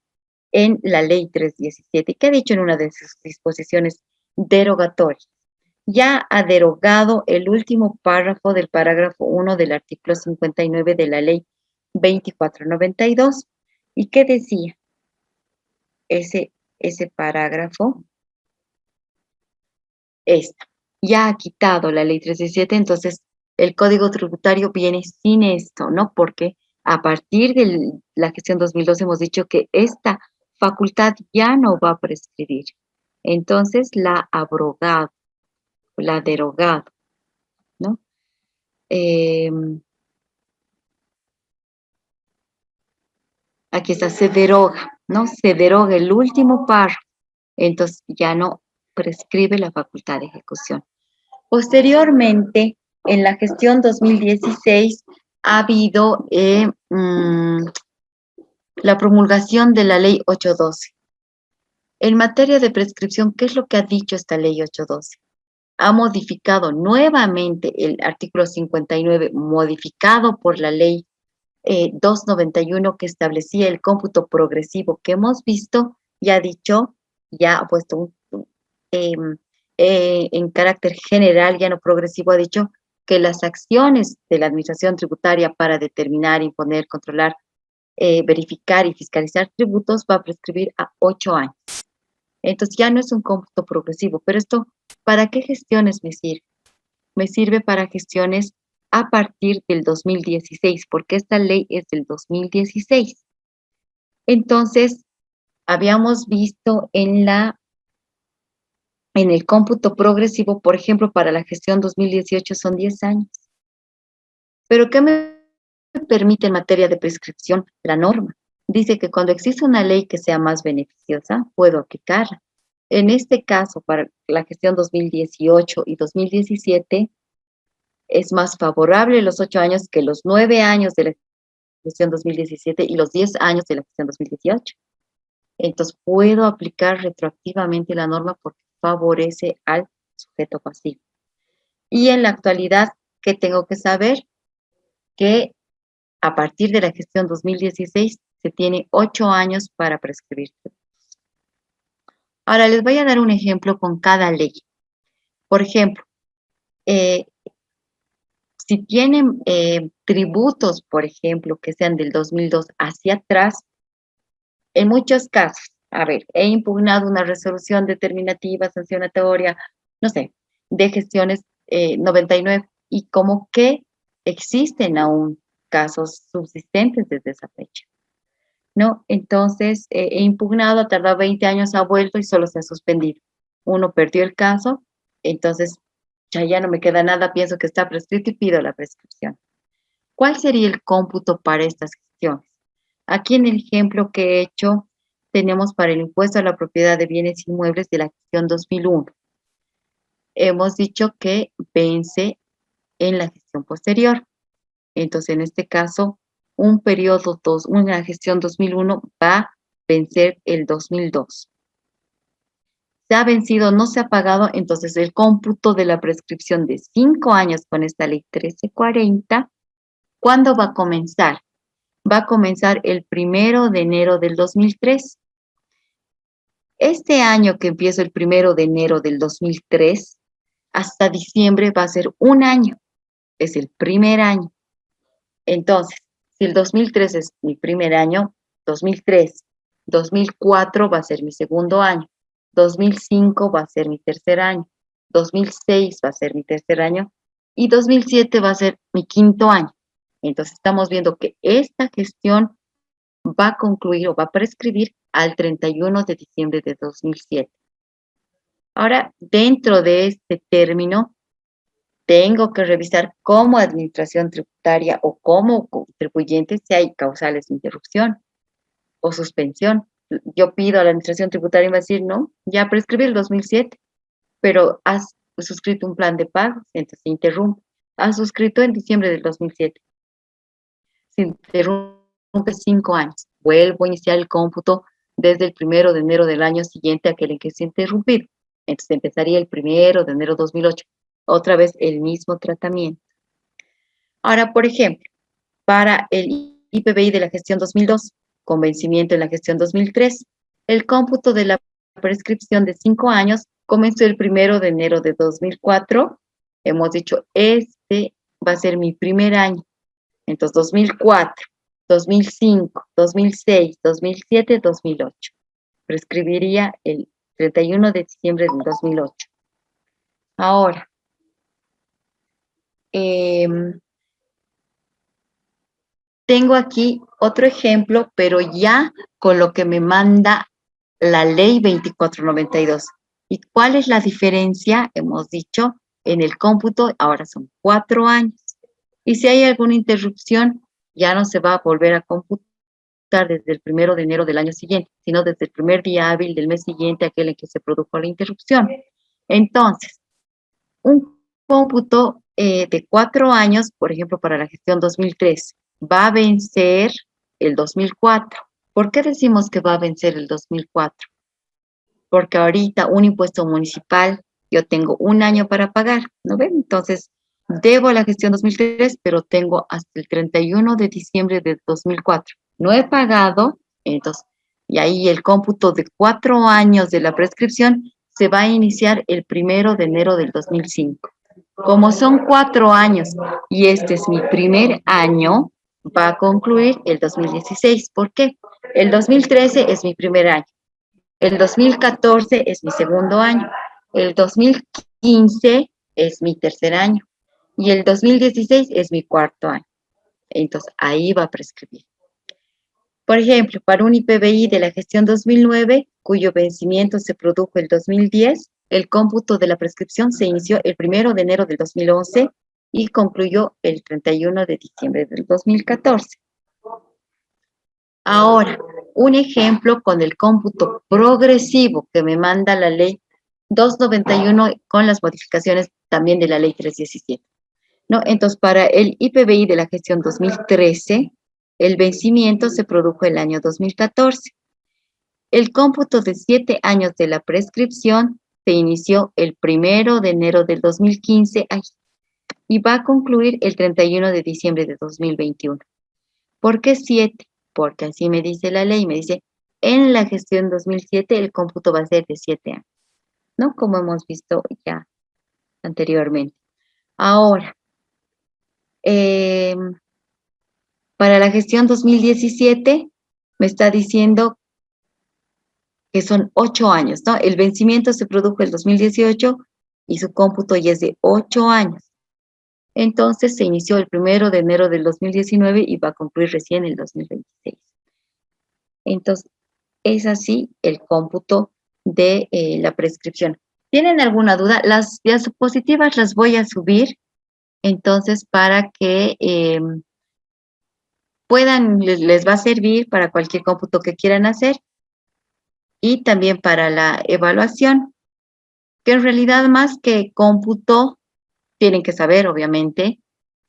en la ley 317, que ha dicho en una de sus disposiciones derogatorias. Ya ha derogado el último párrafo del parágrafo 1 del artículo 59 de la ley 2492. ¿Y qué decía ese parágrafo? Ya ha quitado la ley 317, entonces el Código Tributario viene sin esto, ¿no? Porque a partir de la gestión 2012 hemos dicho que esta facultad ya no va a prescribir. Entonces la ha abrogado, la ha derogado, ¿no? Aquí está, se deroga, ¿no? Se deroga el último párrafo, entonces ya no prescribe la facultad de ejecución. Posteriormente, en la gestión 2016, ha habido la promulgación de la ley 812. En materia de prescripción, ¿qué es lo que ha dicho esta ley 812? Ha modificado nuevamente el artículo 59, modificado por la ley 291, que establecía el cómputo progresivo que hemos visto, y ha dicho, ya ha puesto en carácter general, ya no progresivo, ha dicho que las acciones de la administración tributaria para determinar, imponer, controlar, verificar y fiscalizar tributos va a prescribir a 8 años. Entonces ya no es un cómputo progresivo, pero esto, ¿para qué gestiones me sirve? Me sirve para gestiones a partir del 2016, porque esta ley es del 2016. Entonces, habíamos visto en el cómputo progresivo, por ejemplo, para la gestión 2018 son 10 años. Pero ¿qué me permite en materia de prescripción la norma? Dice que cuando existe una ley que sea más beneficiosa, puedo aplicarla. En este caso, para la gestión 2018 y 2017, es más favorable los 8 años que los 9 años de la gestión 2017 y los 10 años de la gestión 2018. Entonces, puedo aplicar retroactivamente la norma porque favorece al sujeto pasivo. Y en la actualidad, ¿qué tengo que saber? Que a partir de la gestión 2016 se tiene 8 años para prescribir. Ahora les voy a dar un ejemplo con cada ley. Por ejemplo, si tienen tributos, por ejemplo, que sean del 2002 hacia atrás, En muchos casos, a ver, he impugnado una resolución determinativa, sancionatoria, no sé, de gestiones 99, y como que existen aún casos subsistentes desde esa fecha, ¿no? Entonces, he impugnado, ha tardado 20 años, ha vuelto y solo se ha suspendido. Uno perdió el caso, entonces ya no me queda nada, pienso que está prescrito y pido la prescripción. ¿Cuál sería el cómputo para estas gestiones? Aquí en el ejemplo que he hecho, tenemos para el impuesto a la propiedad de bienes inmuebles de la gestión 2001. Hemos dicho que vence en la gestión posterior. Entonces, en este caso, una gestión 2001 va a vencer el 2002. Se ha vencido, no se ha pagado, entonces el cómputo de la prescripción de 5 años con esta ley 1340, ¿cuándo va a comenzar? Va a comenzar el 1 de enero del 2003. Este año que empiezo el 1 de enero del 2003, hasta diciembre va a ser un año, es el primer año. Entonces, si el 2003 es mi primer año, 2003, 2004 va a ser mi segundo año, 2005 va a ser mi tercer año, 2006 va a ser mi tercer año y 2007 va a ser mi quinto año. Entonces, estamos viendo que esta gestión va a concluir o va a prescribir al 31 de diciembre de 2007. Ahora, dentro de este término, tengo que revisar como administración tributaria o como contribuyente si hay causales de interrupción o suspensión. Yo pido a la administración tributaria y me va a decir, no, ya prescribí el 2007, pero has suscrito un plan de pagos, entonces se interrumpe. Has suscrito en diciembre del 2007. Se interrumpe 5 años. Vuelvo a iniciar el cómputo desde el 1 de enero del año siguiente a aquel en que se ha interrumpido. Entonces empezaría el 1 de enero de 2008. Otra vez el mismo tratamiento. Ahora, por ejemplo, para el IPBI de la gestión 2002, con vencimiento en la gestión 2003, el cómputo de la prescripción de 5 años comenzó el 1 de enero de 2004. Hemos dicho, este va a ser mi primer año. Entonces, 2004, 2005, 2006, 2007, 2008. Prescribiría el 31 de diciembre del 2008. Ahora, tengo aquí otro ejemplo, pero ya con lo que me manda la ley 2492. ¿Y cuál es la diferencia? Hemos dicho, en el cómputo, ahora son 4 años. Y si hay alguna interrupción, ya no se va a volver a computar desde el 1 de enero del año siguiente, sino desde el primer día hábil del mes siguiente, aquel en que se produjo la interrupción. Entonces, un cómputo de 4 años, por ejemplo, para la gestión 2003, va a vencer el 2004. ¿Por qué decimos que va a vencer el 2004? Porque ahorita un impuesto municipal, yo tengo un año para pagar, ¿no ven? Entonces, debo a la gestión 2003, pero tengo hasta el 31 de diciembre de 2004. No he pagado, entonces, y ahí el cómputo de 4 años de la prescripción se va a iniciar el 1 de enero del 2005. Como son 4 años y este es mi primer año, va a concluir el 2016. ¿Por qué? El 2013 es mi primer año. El 2014 es mi segundo año. El 2015 es mi tercer año. Y el 2016 es mi cuarto año. Entonces, ahí va a prescribir. Por ejemplo, para un IPBI de la gestión 2009, cuyo vencimiento se produjo el 2010, el cómputo de la prescripción se inició el 1 de enero del 2011 y concluyó el 31 de diciembre del 2014. Ahora, un ejemplo con el cómputo progresivo que me manda la ley 291 con las modificaciones también de la ley 317. ¿No? Entonces, para el IPBI de la gestión 2013, el vencimiento se produjo el año 2014. El cómputo de 7 años de la prescripción se inició el 1 de enero del 2015 y va a concluir el 31 de diciembre de 2021. ¿Por qué 7? Porque así me dice la ley, me dice, en la gestión 2007 el cómputo va a ser de 7 años, ¿no? Como hemos visto ya anteriormente. Ahora, para la gestión 2017 me está diciendo que son 8 años, ¿no? El vencimiento se produjo el 2018 y su cómputo ya es de 8 años. Entonces se inició el 1 de enero del 2019 y va a concluir recién el 2026. Entonces, es así el cómputo de la prescripción. ¿Tienen alguna duda? Las diapositivas las voy a subir, entonces, para que puedan, les va a servir para cualquier cómputo que quieran hacer y también para la evaluación, que en realidad más que cómputo, tienen que saber, obviamente,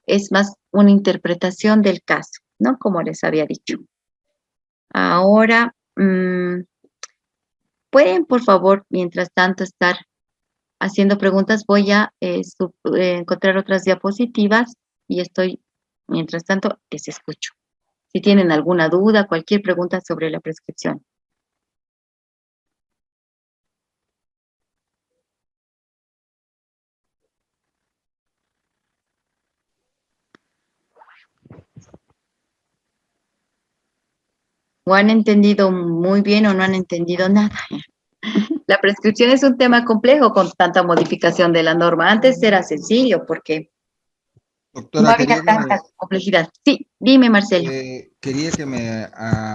es más una interpretación del caso, ¿no? Como les había dicho. Ahora, pueden, por favor, mientras tanto, estar haciendo preguntas. Voy a encontrar otras diapositivas y estoy, mientras tanto, les escucho. Si tienen alguna duda, cualquier pregunta sobre la prescripción. O han entendido muy bien o no han entendido nada. La prescripción es un tema complejo con tanta modificación de la norma. Antes era sencillo porque no Doctora, había tanta complejidad. Sí, dime, Marcelo. quería que me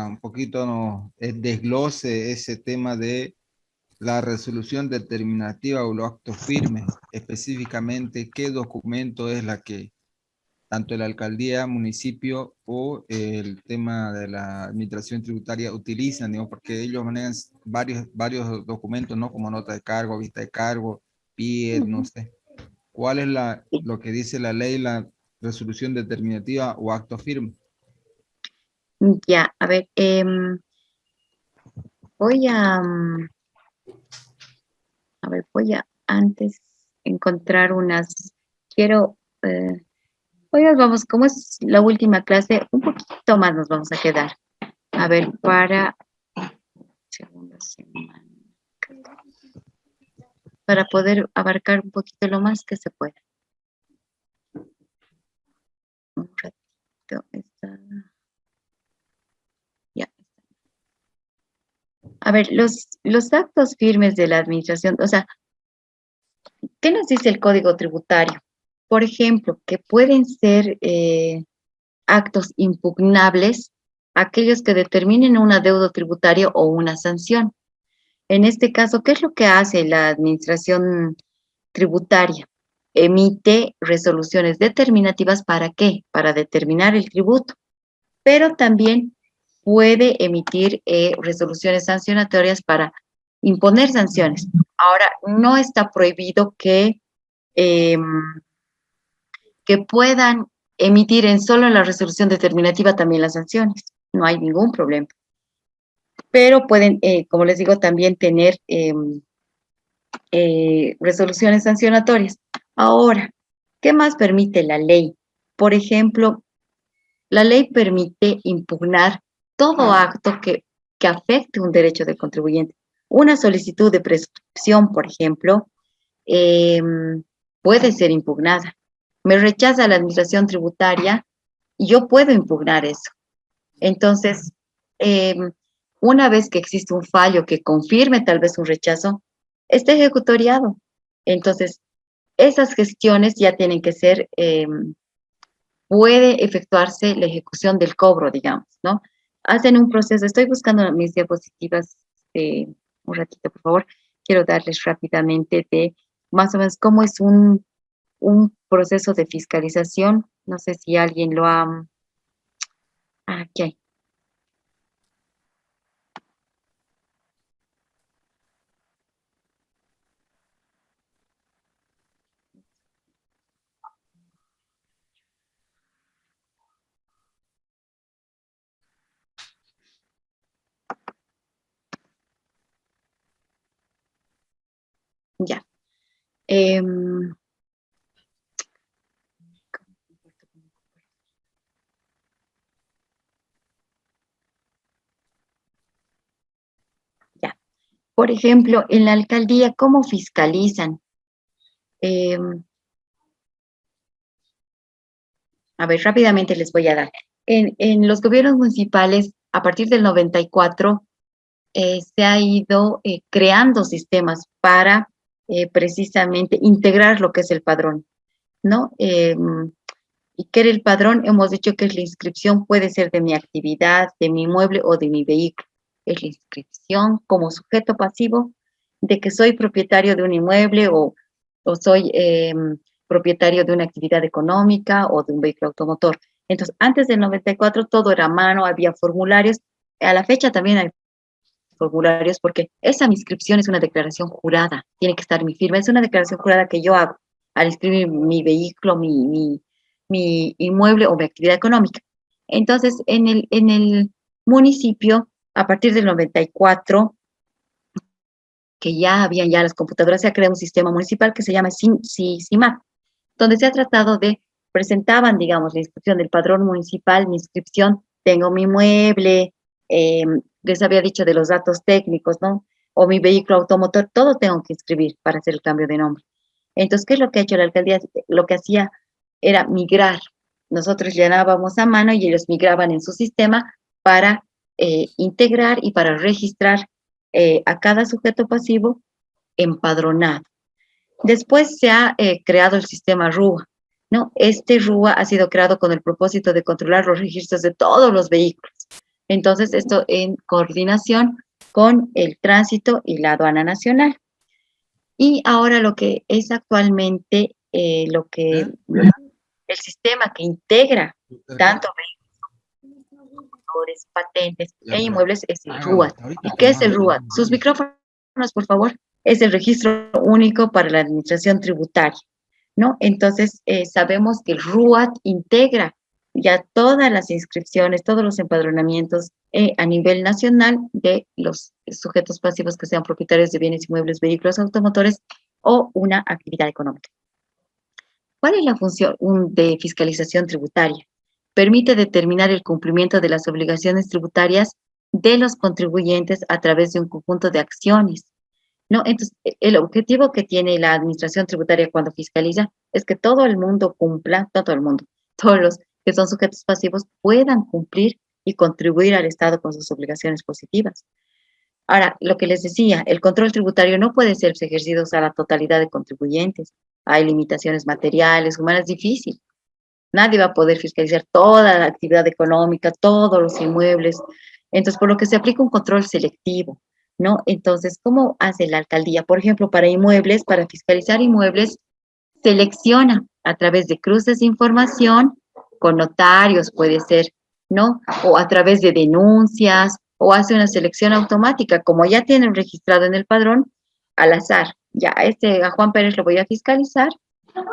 un poquito nos desglose ese tema de la resolución determinativa o los actos firmes, específicamente qué documento es la que tanto la alcaldía, municipio o el tema de la administración tributaria utilizan, digo, porque ellos manejan varios documentos, ¿no? Como nota de cargo, vista de cargo, PIE, no sé. ¿Cuál es lo que dice la ley, la resolución determinativa o acto firme? Ya, a ver, voy a ver, voy a antes encontrar unas, quiero, hoy nos vamos, como es la última clase, un poquito más nos vamos a quedar. A ver, para segunda semana, para poder abarcar un poquito lo más que se pueda. Un ratito, ya. A ver, los actos firmes de la administración, o sea, ¿qué nos dice el Código Tributario? Por ejemplo, que pueden ser actos impugnables aquellos que determinen un adeudo tributario o una sanción. En este caso, ¿qué es lo que hace la administración tributaria? Emite resoluciones determinativas, ¿para qué? Para determinar el tributo, pero también puede emitir resoluciones sancionatorias para imponer sanciones. Ahora, no está prohibido em, que puedan emitir en solo la resolución determinativa también las sanciones. No hay ningún problema. Pero pueden, como les digo, también tener resoluciones sancionatorias. Ahora, ¿qué más permite la ley? Por ejemplo, la ley permite impugnar todo acto que afecte un derecho del contribuyente. Una solicitud de prescripción, por ejemplo, puede ser impugnada. Me rechaza la administración tributaria y yo puedo impugnar eso. Entonces, una vez que existe un fallo que confirme tal vez un rechazo, está ejecutoriado. Entonces, esas gestiones ya tienen que ser, puede efectuarse la ejecución del cobro, digamos, ¿no? Hacen un proceso, estoy buscando mis diapositivas, un ratito, por favor. Quiero darles rápidamente de más o menos cómo es un proceso de fiscalización. No sé si alguien lo ha... aquí hay. Ya. Ya. Por ejemplo, en la alcaldía, ¿cómo fiscalizan? A ver, rápidamente les voy a dar. En los gobiernos municipales, a partir del 94, se ha ido creando sistemas para precisamente integrar lo que es el padrón, ¿no? ¿Y qué era el padrón? Hemos dicho que es la inscripción, puede ser de mi actividad, de mi inmueble o de mi vehículo. Es la inscripción como sujeto pasivo de que soy propietario de un inmueble o soy propietario de una actividad económica o de un vehículo automotor. Entonces, antes del 94 todo era a mano, había formularios. A la fecha también hay formularios porque esa inscripción es una declaración jurada, tiene que estar mi firma, es una declaración jurada que yo hago al inscribir mi vehículo, mi inmueble o mi actividad económica. Entonces, en el municipio, a partir del 94, que ya habían ya las computadoras, se ha creado un sistema municipal que se llama CIMAP, donde se ha tratado de, presentaban, digamos, la inscripción del padrón municipal, mi inscripción, tengo mi mueble, les había dicho de los datos técnicos, ¿no? O mi vehículo automotor, todo tengo que inscribir para hacer el cambio de nombre. Entonces, ¿qué es lo que ha hecho la alcaldía? Lo que hacía era migrar. Nosotros llenábamos a mano y ellos migraban en su sistema para integrar y para registrar a cada sujeto pasivo empadronado. Después se ha creado el sistema RUA, ¿no? Este RUA ha sido creado con el propósito de controlar los registros de todos los vehículos. Entonces, esto en coordinación con el tránsito y la aduana nacional. Y ahora lo que es actualmente, el sistema que integra tanto vehículos, patentes e inmuebles es el RUAT. ¿Y qué es el RUAT? Sus micrófonos, por favor. Es el registro único para la administración tributaria, ¿no? Entonces, sabemos que el RUAT integra ya todas las inscripciones, todos los empadronamientos a nivel nacional de los sujetos pasivos que sean propietarios de bienes inmuebles, vehículos automotores o una actividad económica. ¿Cuál es la función de fiscalización tributaria? Permite determinar el cumplimiento de las obligaciones tributarias de los contribuyentes a través de un conjunto de acciones, ¿no? Entonces, el objetivo que tiene la administración tributaria cuando fiscaliza es que todo el mundo cumpla, no todo el mundo, todos los que son sujetos pasivos puedan cumplir y contribuir al Estado con sus obligaciones positivas. Ahora, lo que les decía, el control tributario no puede ser ejercido a la totalidad de contribuyentes. Hay limitaciones materiales, humanas, difícil. Nadie va a poder fiscalizar toda la actividad económica, todos los inmuebles. Entonces, por lo que se aplica un control selectivo, ¿no? Entonces, ¿cómo hace la alcaldía? Por ejemplo, para inmuebles, para fiscalizar inmuebles, selecciona a través de cruces de información, con notarios puede ser, ¿no? O a través de denuncias, o hace una selección automática, como ya tienen registrado en el padrón, al azar. Ya, a Juan Pérez lo voy a fiscalizar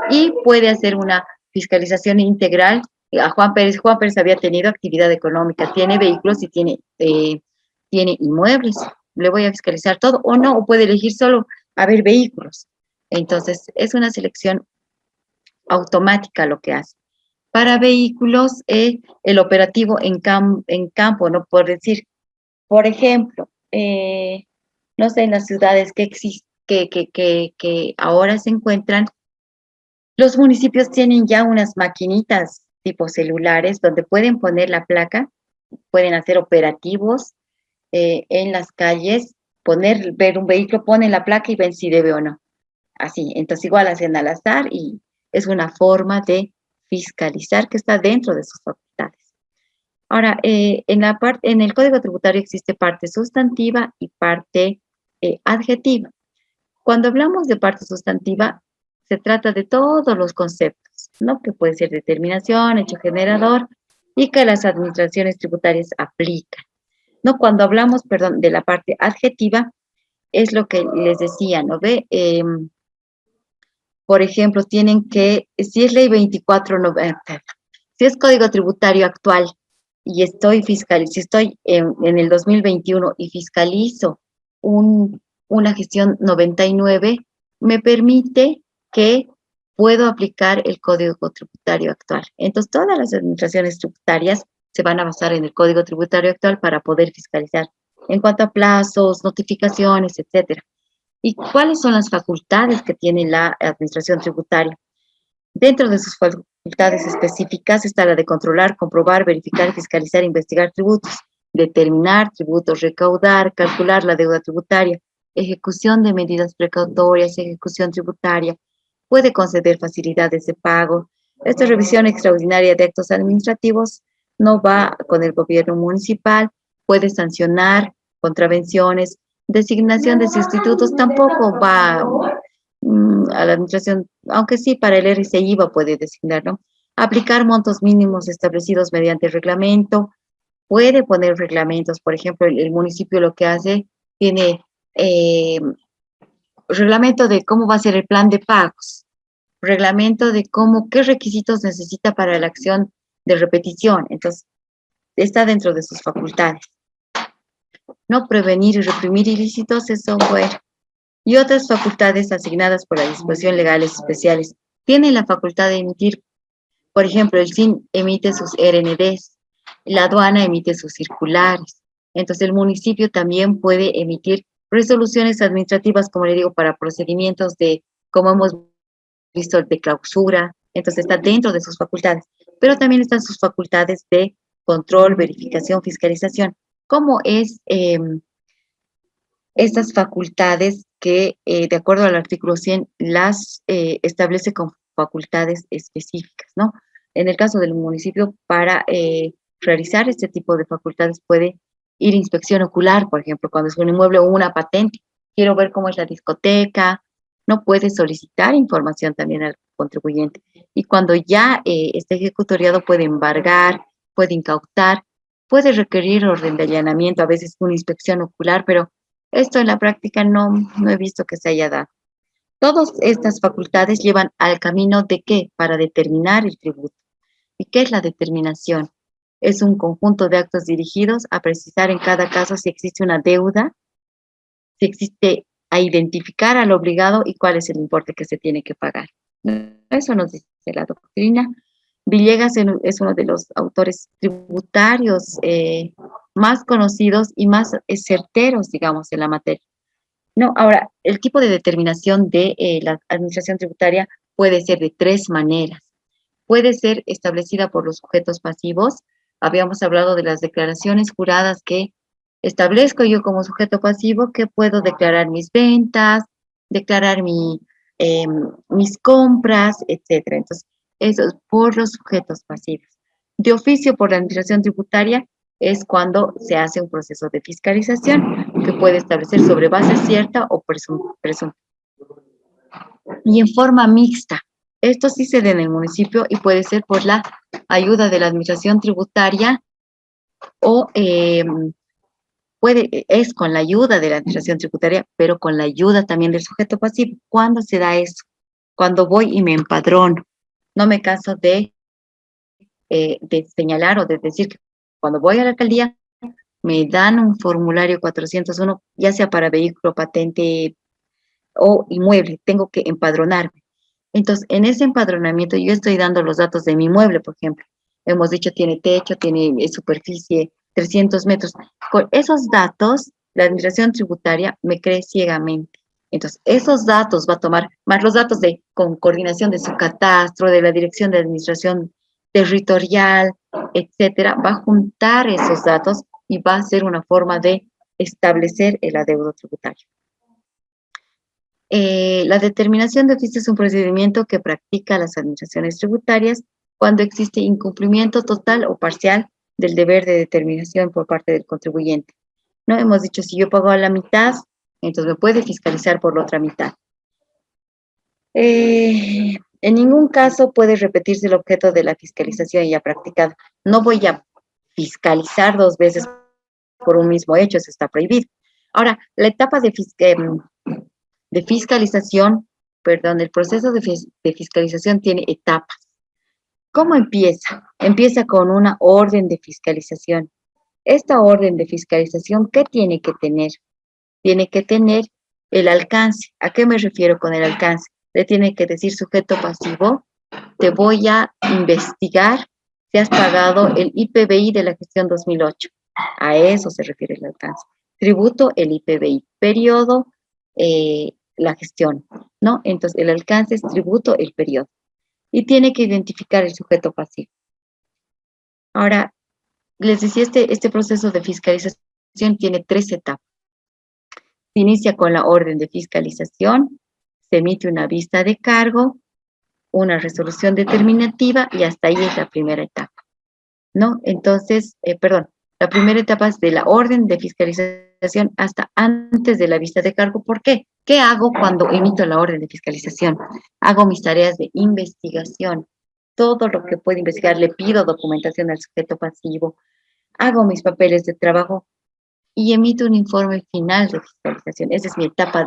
y puede hacer una fiscalización integral. A Juan Pérez había tenido actividad económica, tiene vehículos y tiene inmuebles. Le voy a fiscalizar todo o no, o puede elegir solo haber vehículos. Entonces, es una selección automática lo que hace. Para vehículos, el operativo en campo, ¿no? Por decir, por ejemplo, no sé, en las ciudades que ahora se encuentran, los municipios tienen ya unas maquinitas tipo celulares donde pueden poner la placa, pueden hacer operativos en las calles, ver un vehículo, ponen la placa y ven si debe o no. Así, entonces igual hacen al azar y es una forma de fiscalizar que está dentro de sus facultades. Ahora, en el Código Tributario existe parte sustantiva y parte adjetiva. Cuando hablamos de parte sustantiva, se trata de todos los conceptos, ¿no? Que puede ser determinación, hecho generador, y que las administraciones tributarias aplican, ¿no? Cuando hablamos, perdón, de la parte adjetiva, es lo que les decía, ¿no ve? Por ejemplo, si es ley 2490, si es Código Tributario actual y si estoy en el 2021 y fiscalizo una gestión 99, me permite que puedo aplicar el Código Tributario actual. Entonces, todas las administraciones tributarias se van a basar en el Código Tributario actual para poder fiscalizar en cuanto a plazos, notificaciones, etcétera. ¿Y cuáles son las facultades que tiene la administración tributaria? Dentro de sus facultades específicas está la de controlar, comprobar, verificar, fiscalizar e investigar tributos. determinar tributos, recaudar, calcular la deuda tributaria, ejecución de medidas precautorias, ejecución tributaria, puede conceder facilidades de pago. Esta revisión extraordinaria de actos administrativos no va con el gobierno municipal, puede sancionar contravenciones, designación de sustitutos tampoco va a la administración, aunque sí para el RCI puede designar, ¿no? Aplicar montos mínimos establecidos mediante reglamento, puede poner reglamentos, por ejemplo, el municipio lo que hace, tiene reglamento de cómo va a ser el plan de pagos, reglamento de cómo, qué requisitos necesita para la acción de repetición, entonces está dentro de sus facultades. No prevenir y reprimir ilícitos es software. Y otras facultades asignadas por la disposición legales especiales. Tienen la facultad de emitir, por ejemplo, el SIN emite sus RNDs, la aduana emite sus circulares. Entonces, el municipio también puede emitir resoluciones administrativas, como le digo, para procedimientos de, como hemos visto, de clausura. Entonces, está dentro de sus facultades. Pero también están sus facultades de control, verificación, fiscalización. ¿Cómo es estas facultades que, de acuerdo al artículo 100, las establece con facultades específicas, ¿no? En el caso del municipio, para realizar este tipo de facultades puede ir inspección ocular, por ejemplo, cuando es un inmueble o una patente. Quiero ver cómo es la discoteca, no puede solicitar información también al contribuyente. Y cuando ya esté ejecutoriado, puede embargar, puede incautar, puede requerir orden de allanamiento, a veces una inspección ocular, pero esto en la práctica no he visto que se haya dado. Todas estas facultades llevan al camino de qué? Para determinar el tributo. ¿Y qué es la determinación? Es un conjunto de actos dirigidos a precisar en cada caso si existe una deuda, si existe a identificar al obligado y cuál es el importe que se tiene que pagar. Eso nos dice la doctrina. Villegas es uno de los autores tributarios más conocidos y más certeros, digamos, en la materia. No, ahora, el tipo de determinación de la administración tributaria puede ser de tres maneras. Puede ser establecida por los sujetos pasivos. Habíamos hablado de las declaraciones juradas que establezco yo como sujeto pasivo que puedo declarar mis ventas, declarar mis compras, etcétera. Entonces, eso es por los sujetos pasivos. De oficio por la administración tributaria es cuando se hace un proceso de fiscalización que puede establecer sobre base cierta o presunta. Y en forma mixta. Esto sí se da en el municipio y puede ser por la ayuda de la administración tributaria o es con la ayuda de la administración tributaria, pero con la ayuda también del sujeto pasivo. ¿Cuándo se da eso? Cuando voy y me empadrono. No me canso de señalar o de decir que cuando voy a la alcaldía me dan un formulario 401, ya sea para vehículo, patente o inmueble, tengo que empadronarme. Entonces, en ese empadronamiento yo estoy dando los datos de mi inmueble, por ejemplo. Hemos dicho, tiene techo, tiene superficie, 300 metros. Con esos datos, la administración tributaria me cree ciegamente. Entonces, esos datos va a tomar, más los datos con coordinación de su catastro, de la Dirección de Administración Territorial, etcétera, va a juntar esos datos y va a ser una forma de establecer el adeudo tributario. La determinación de oficio es un procedimiento que practica las administraciones tributarias cuando existe incumplimiento total o parcial del deber de determinación por parte del contribuyente. ¿No? Hemos dicho, si yo pago a la mitad, entonces me puede fiscalizar por la otra mitad. En ningún caso puede repetirse el objeto de la fiscalización ya practicada. No voy a fiscalizar dos veces por un mismo hecho, eso está prohibido. Ahora, la etapa de fiscalización, perdón, el proceso de fiscalización tiene etapas. ¿Cómo empieza? Empieza con una orden de fiscalización. Esta orden de fiscalización, ¿qué tiene que tener? Tiene que tener el alcance. ¿A qué me refiero con el alcance? Le tiene que decir sujeto pasivo, te voy a investigar si has pagado el IPBI de la gestión 2008. A eso se refiere el alcance. Tributo, el IPBI. Periodo, la gestión, ¿no? Entonces, el alcance es tributo, el periodo. Y tiene que identificar el sujeto pasivo. Ahora, les decía, este proceso de fiscalización tiene 3 etapas. Se inicia con la orden de fiscalización, se emite una vista de cargo, una resolución determinativa y hasta ahí es la primera etapa, ¿no? Entonces, la primera etapa es de la orden de fiscalización hasta antes de la vista de cargo. ¿Por qué? ¿Qué hago cuando emito la orden de fiscalización? Hago mis tareas de investigación, todo lo que puedo investigar, le pido documentación al sujeto pasivo, hago mis papeles de trabajo y emito un informe final de fiscalización. Esa es mi etapa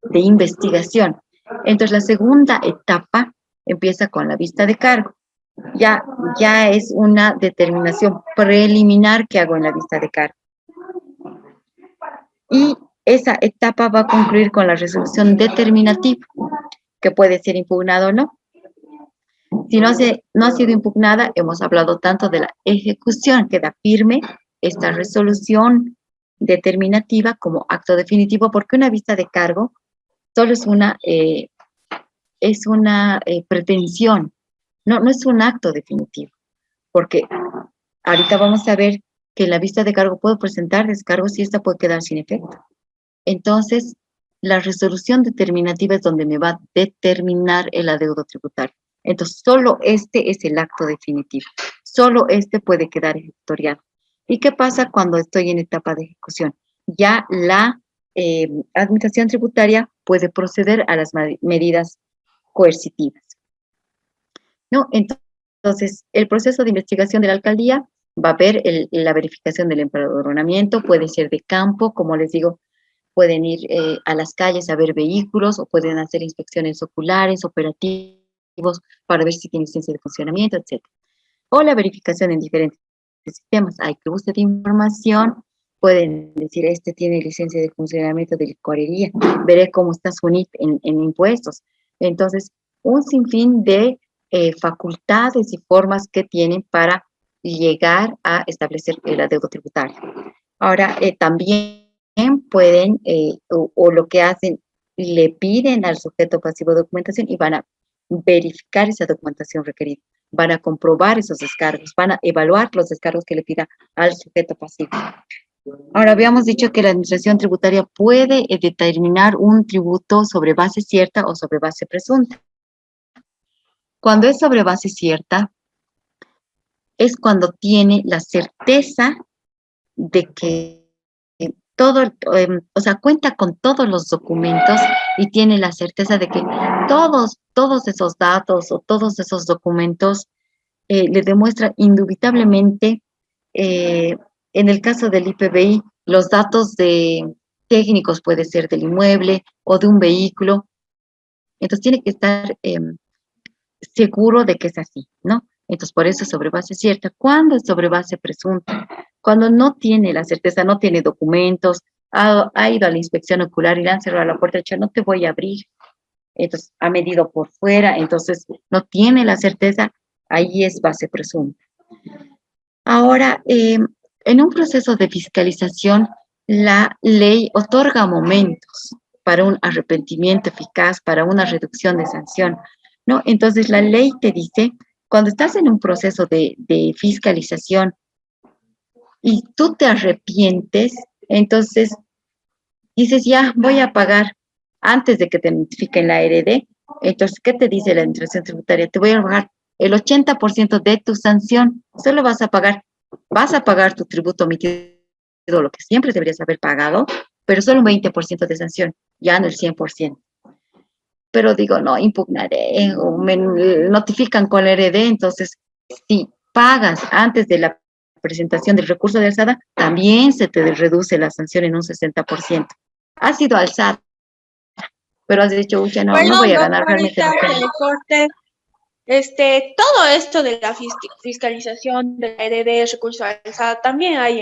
de investigación. Entonces, la segunda etapa empieza con la vista de cargo. Ya es una determinación preliminar que hago en la vista de cargo. Y esa etapa va a concluir con la resolución determinativa, que puede ser impugnada o no. Si no ha sido impugnada, hemos hablado tanto de la ejecución, queda firme esta resolución determinativa como acto definitivo, porque una vista de cargo solo es una pretensión, no es un acto definitivo, porque ahorita vamos a ver que en la vista de cargo puedo presentar descargos y esta puede quedar sin efecto. Entonces, la resolución determinativa es donde me va a determinar el adeudo tributario. Entonces, solo este es el acto definitivo. Solo este puede quedar ejecutoriado. ¿Y qué pasa cuando estoy en etapa de ejecución? Ya la administración tributaria puede proceder a las medidas coercitivas, ¿no? Entonces, el proceso de investigación de la alcaldía va a ver la verificación del empadronamiento, puede ser de campo, como les digo, pueden ir a las calles a ver vehículos o pueden hacer inspecciones oculares, operativos, para ver si tiene licencia de funcionamiento, etc. O la verificación en diferentes sistemas. Hay que búsqueda de información, pueden decir, este tiene licencia de funcionamiento de licorería, veré cómo está su NIP en impuestos. Entonces, un sinfín de facultades y formas que tienen para llegar a establecer el adeudo tributario. Ahora, también pueden, o lo que hacen, le piden al sujeto pasivo documentación y van a verificar esa documentación requerida, van a comprobar esos descargos, van a evaluar los descargos que le pida al sujeto pasivo. Ahora, habíamos dicho que la administración tributaria puede determinar un tributo sobre base cierta o sobre base presunta. Cuando es sobre base cierta, es cuando tiene la certeza de que todo, o sea, cuenta con todos los documentos y tiene la certeza de que todos esos datos o todos esos documentos le demuestran indubitablemente, en el caso del IPBI, los datos técnicos puede ser del inmueble o de un vehículo. Entonces tiene que estar seguro de que es así, ¿no? Entonces por eso es sobre base cierta. ¿Cuándo es sobre base presunta? Cuando no tiene la certeza, no tiene documentos, ha ido a la inspección ocular y le han cerrado la puerta, ha dicho, no te voy a abrir. Entonces ha medido por fuera, entonces no tiene la certeza, ahí es base presunta. Ahora, en un proceso de fiscalización, la ley otorga momentos para un arrepentimiento eficaz, para una reducción de sanción, ¿no? Entonces, la ley te dice, cuando estás en un proceso de fiscalización y tú te arrepientes, entonces dices, ya, voy a pagar antes de que te notifiquen la ARD. Entonces, ¿qué te dice la administración tributaria? Te voy a bajar el 80% de tu sanción, solo vas a pagar tu tributo omitido, lo que siempre deberías haber pagado, pero solo un 20% de sanción, ya no el 100%. Pero digo, no, impugnaré, o me notifican con la RD, entonces, si pagas antes de la presentación del recurso de alzada, también se te reduce la sanción en un 60%. Ha sido alzada, pero has dicho, uy, no voy a ganar realmente. Todo esto de la fiscalización de la EDD, recurso de alzada, también hay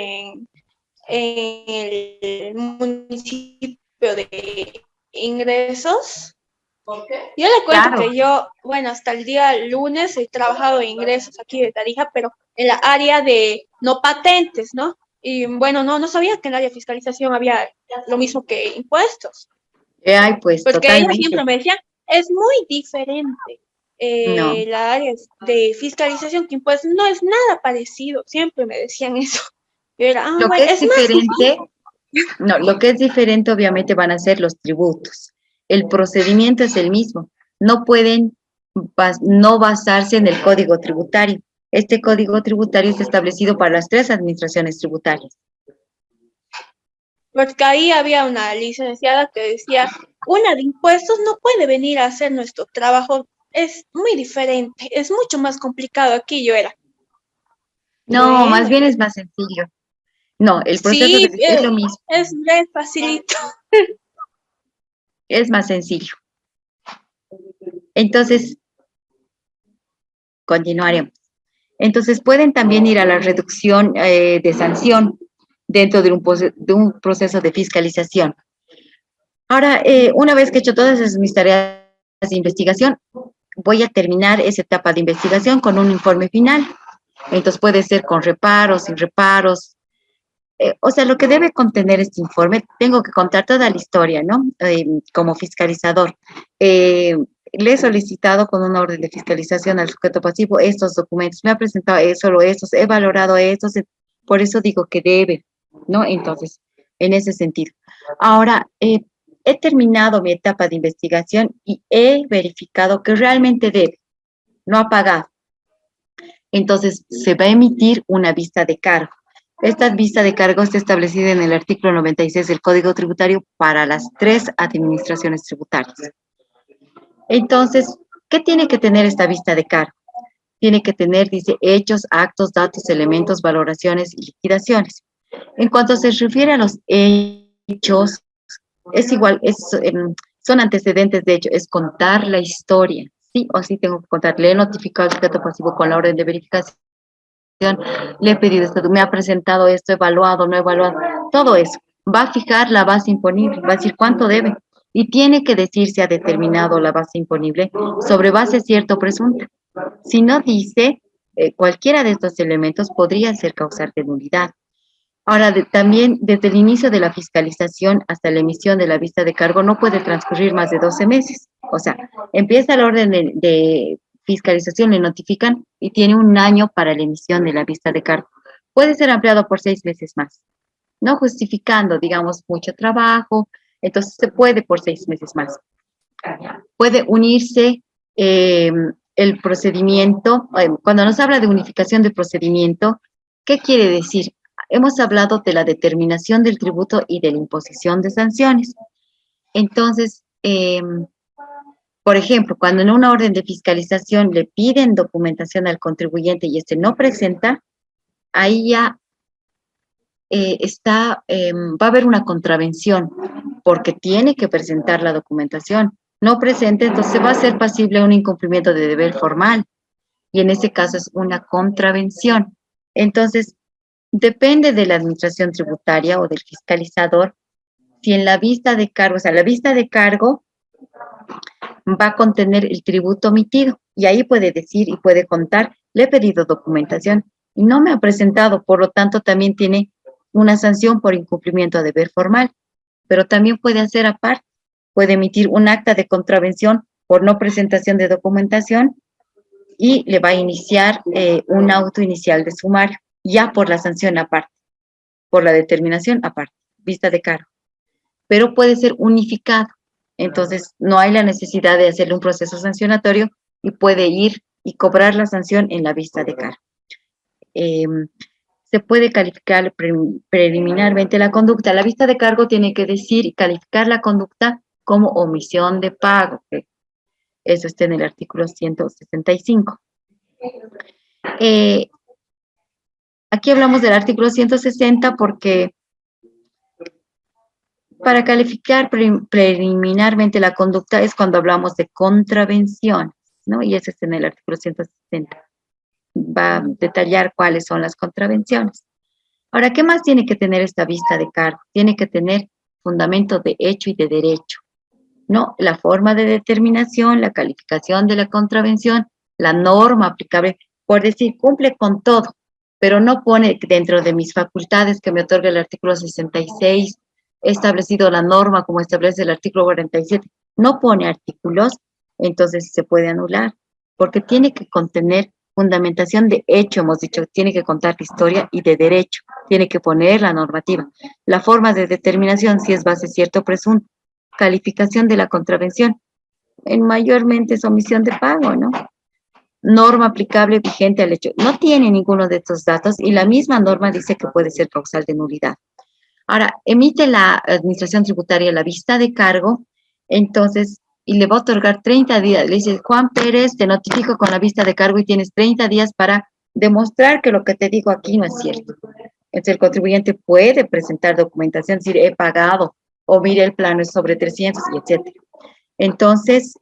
en el municipio de ingresos. ¿Por qué? Yo le cuento Claro. que yo, hasta el día lunes he trabajado en ingresos aquí de Tarija, pero en la área de no patentes, ¿no? Y no sabía que en el área de fiscalización había lo mismo que impuestos. Ay, pues Porque ellos totalmente. siempre me decían, es muy diferente. No. la área de fiscalización, que pues no es nada parecido, siempre me decían eso. Yo era, Lo bueno, que es es más diferente, no, lo que es diferente obviamente van a ser los tributos. El procedimiento es el mismo. No pueden no basarse en el código tributario. Este código tributario está establecido para las 3 administraciones tributarias. porque ahí había una licenciada que decía, una de impuestos no puede venir a hacer nuestro trabajo, es muy diferente, es mucho más complicado aquí, yo era. No, Bueno, más bien es más sencillo. No, el proceso sí, es lo mismo, es re facilito. es más sencillo. Entonces, continuaremos. Entonces, pueden también ir a la reducción de sanción dentro de un proceso de fiscalización. Ahora, una vez que he hecho todas mis tareas de investigación, voy a terminar esa etapa de investigación con un informe final. Entonces, puede ser con reparos, sin reparos. O sea, lo que debe contener este informe, tengo que contar toda la historia, ¿no? Como fiscalizador. Le he solicitado con una orden de fiscalización al sujeto pasivo estos documentos, me ha presentado solo estos, he valorado estos, por eso digo que debe, ¿no? Entonces, en ese sentido. Ahora, he terminado mi etapa de investigación y he verificado que realmente debe, no ha pagado. Entonces, se va a emitir una vista de cargo. Esta vista de cargo está establecida en el artículo 96 del Código Tributario para las 3 administraciones tributarias. Entonces, ¿qué tiene que tener esta vista de cargo? Tiene que tener, dice, hechos, actos, datos, elementos, valoraciones y liquidaciones. En cuanto se refiere a los hechos, es igual, son antecedentes de hecho, es contar la historia. Sí o sí tengo que contar. Le he notificado al sujeto pasivo con la orden de verificación, le he pedido esto, me ha presentado esto, evaluado, no evaluado, todo eso. Va a fijar la base imponible, va a decir cuánto debe y tiene que decir si ha determinado la base imponible sobre base cierta o presunta. Si no dice, cualquiera de estos elementos podría ser causal de nulidad. Ahora, también desde el inicio de la fiscalización hasta la emisión de la vista de cargo no puede transcurrir más de 12 meses. O sea, empieza la orden de fiscalización, le notifican y tiene un año para la emisión de la vista de cargo. Puede ser ampliado por 6 meses más, no justificando, digamos, mucho trabajo, entonces se puede por 6 meses más. Puede unirse el procedimiento, cuando nos habla de unificación de procedimiento, ¿qué quiere decir? Hemos hablado de la determinación del tributo y de la imposición de sanciones. Entonces, por ejemplo, cuando en una orden de fiscalización le piden documentación al contribuyente y este no presenta, ahí ya va a haber una contravención porque tiene que presentar la documentación. No presente, entonces va a ser pasible un incumplimiento de deber formal y en ese caso es una contravención. Entonces, depende de la administración tributaria o del fiscalizador si en la vista de cargo, o sea, la vista de cargo va a contener el tributo omitido y ahí puede decir y puede contar, le he pedido documentación y no me ha presentado, por lo tanto también tiene una sanción por incumplimiento de deber formal, pero también puede hacer aparte, puede emitir un acta de contravención por no presentación de documentación y le va a iniciar un auto inicial de sumario, ya por la sanción aparte, por la determinación aparte, vista de cargo, pero puede ser unificado. Entonces, no hay la necesidad de hacerle un proceso sancionatorio y puede ir y cobrar la sanción en la vista de cargo. Se puede calificar preliminarmente la conducta. La vista de cargo tiene que decir y calificar la conducta como omisión de pago. Eso está en el artículo 165. Aquí hablamos del artículo 160 porque para calificar preliminarmente la conducta es cuando hablamos de contravenciones, ¿no? Y eso está en el artículo 160. Va a detallar cuáles son las contravenciones. Ahora, ¿qué más tiene que tener esta vista de cargo? Tiene que tener fundamento de hecho y de derecho, ¿no? La forma de determinación, la calificación de la contravención, la norma aplicable, por decir, cumple con todo, pero no pone dentro de mis facultades que me otorga el artículo 66, he establecido la norma como establece el artículo 47, no pone artículos, entonces se puede anular. porque tiene que contener fundamentación de hecho, hemos dicho, tiene que contar de historia y de derecho, tiene que poner la normativa, la forma de determinación, si es base cierto o presunto, calificación de la contravención, en mayormente es omisión de pago, ¿no? Norma aplicable vigente al hecho. No tiene ninguno de estos datos y la misma norma dice que puede ser causal de nulidad. Ahora, emite la Administración Tributaria la vista de cargo, entonces, y le va a otorgar 30 días. Le dice, Juan Pérez, te notifico con la vista de cargo y tienes 30 días para demostrar que lo que te digo aquí no es cierto. Entonces, el contribuyente puede presentar documentación, decir, he pagado, o mire, el plano es sobre 300, y etcétera. Entonces,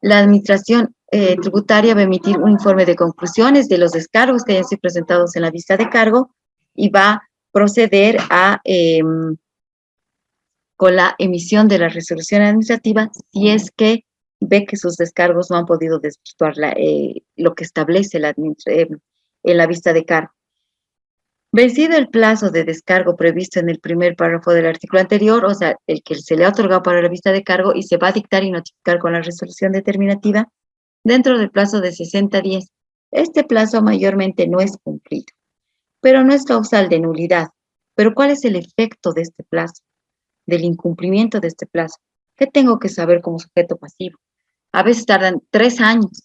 la Administración Tributaria va a emitir un informe de conclusiones de los descargos que hayan sido presentados en la vista de cargo y va a proceder a con la emisión de la resolución administrativa si es que ve que sus descargos no han podido desvirtuar lo que establece en la vista de cargo. Vencido el plazo de descargo previsto en el primer párrafo del artículo anterior, o sea, el que se le ha otorgado para la vista de cargo y se va a dictar y notificar con la resolución determinativa dentro del plazo de 60 días. Este plazo mayormente no es cumplido, pero no es causal de nulidad. ¿Pero cuál es el efecto de este plazo? Del incumplimiento de este plazo. ¿Qué tengo que saber como sujeto pasivo? A veces tardan 3 años,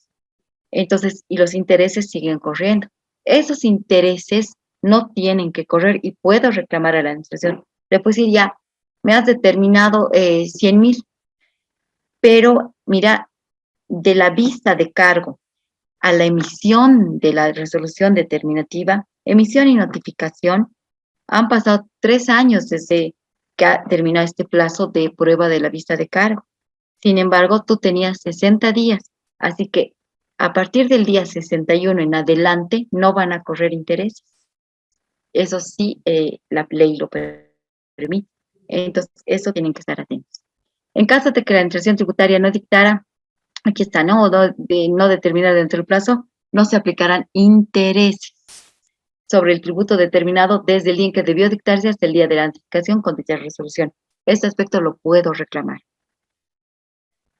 entonces, y los intereses siguen corriendo. Esos intereses no tienen que correr y puedo reclamar a la administración. Le puedo decir, ya, me has determinado 100,000, pero mira, de la vista de cargo a la emisión de la resolución determinativa, emisión y notificación, han pasado 3 años desde que ha terminado este plazo de prueba de la vista de cargo. Sin embargo, tú tenías 60 días, así que a partir del día 61 en adelante no van a correr intereses. Eso sí, la ley lo permite. Entonces, eso tienen que estar atentos. En caso de que la administración tributaria no dictara, aquí está, ¿no? O no determinar dentro del plazo, no se aplicarán intereses sobre el tributo determinado desde el día en que debió dictarse hasta el día de la notificación con dicha resolución. Este aspecto lo puedo reclamar.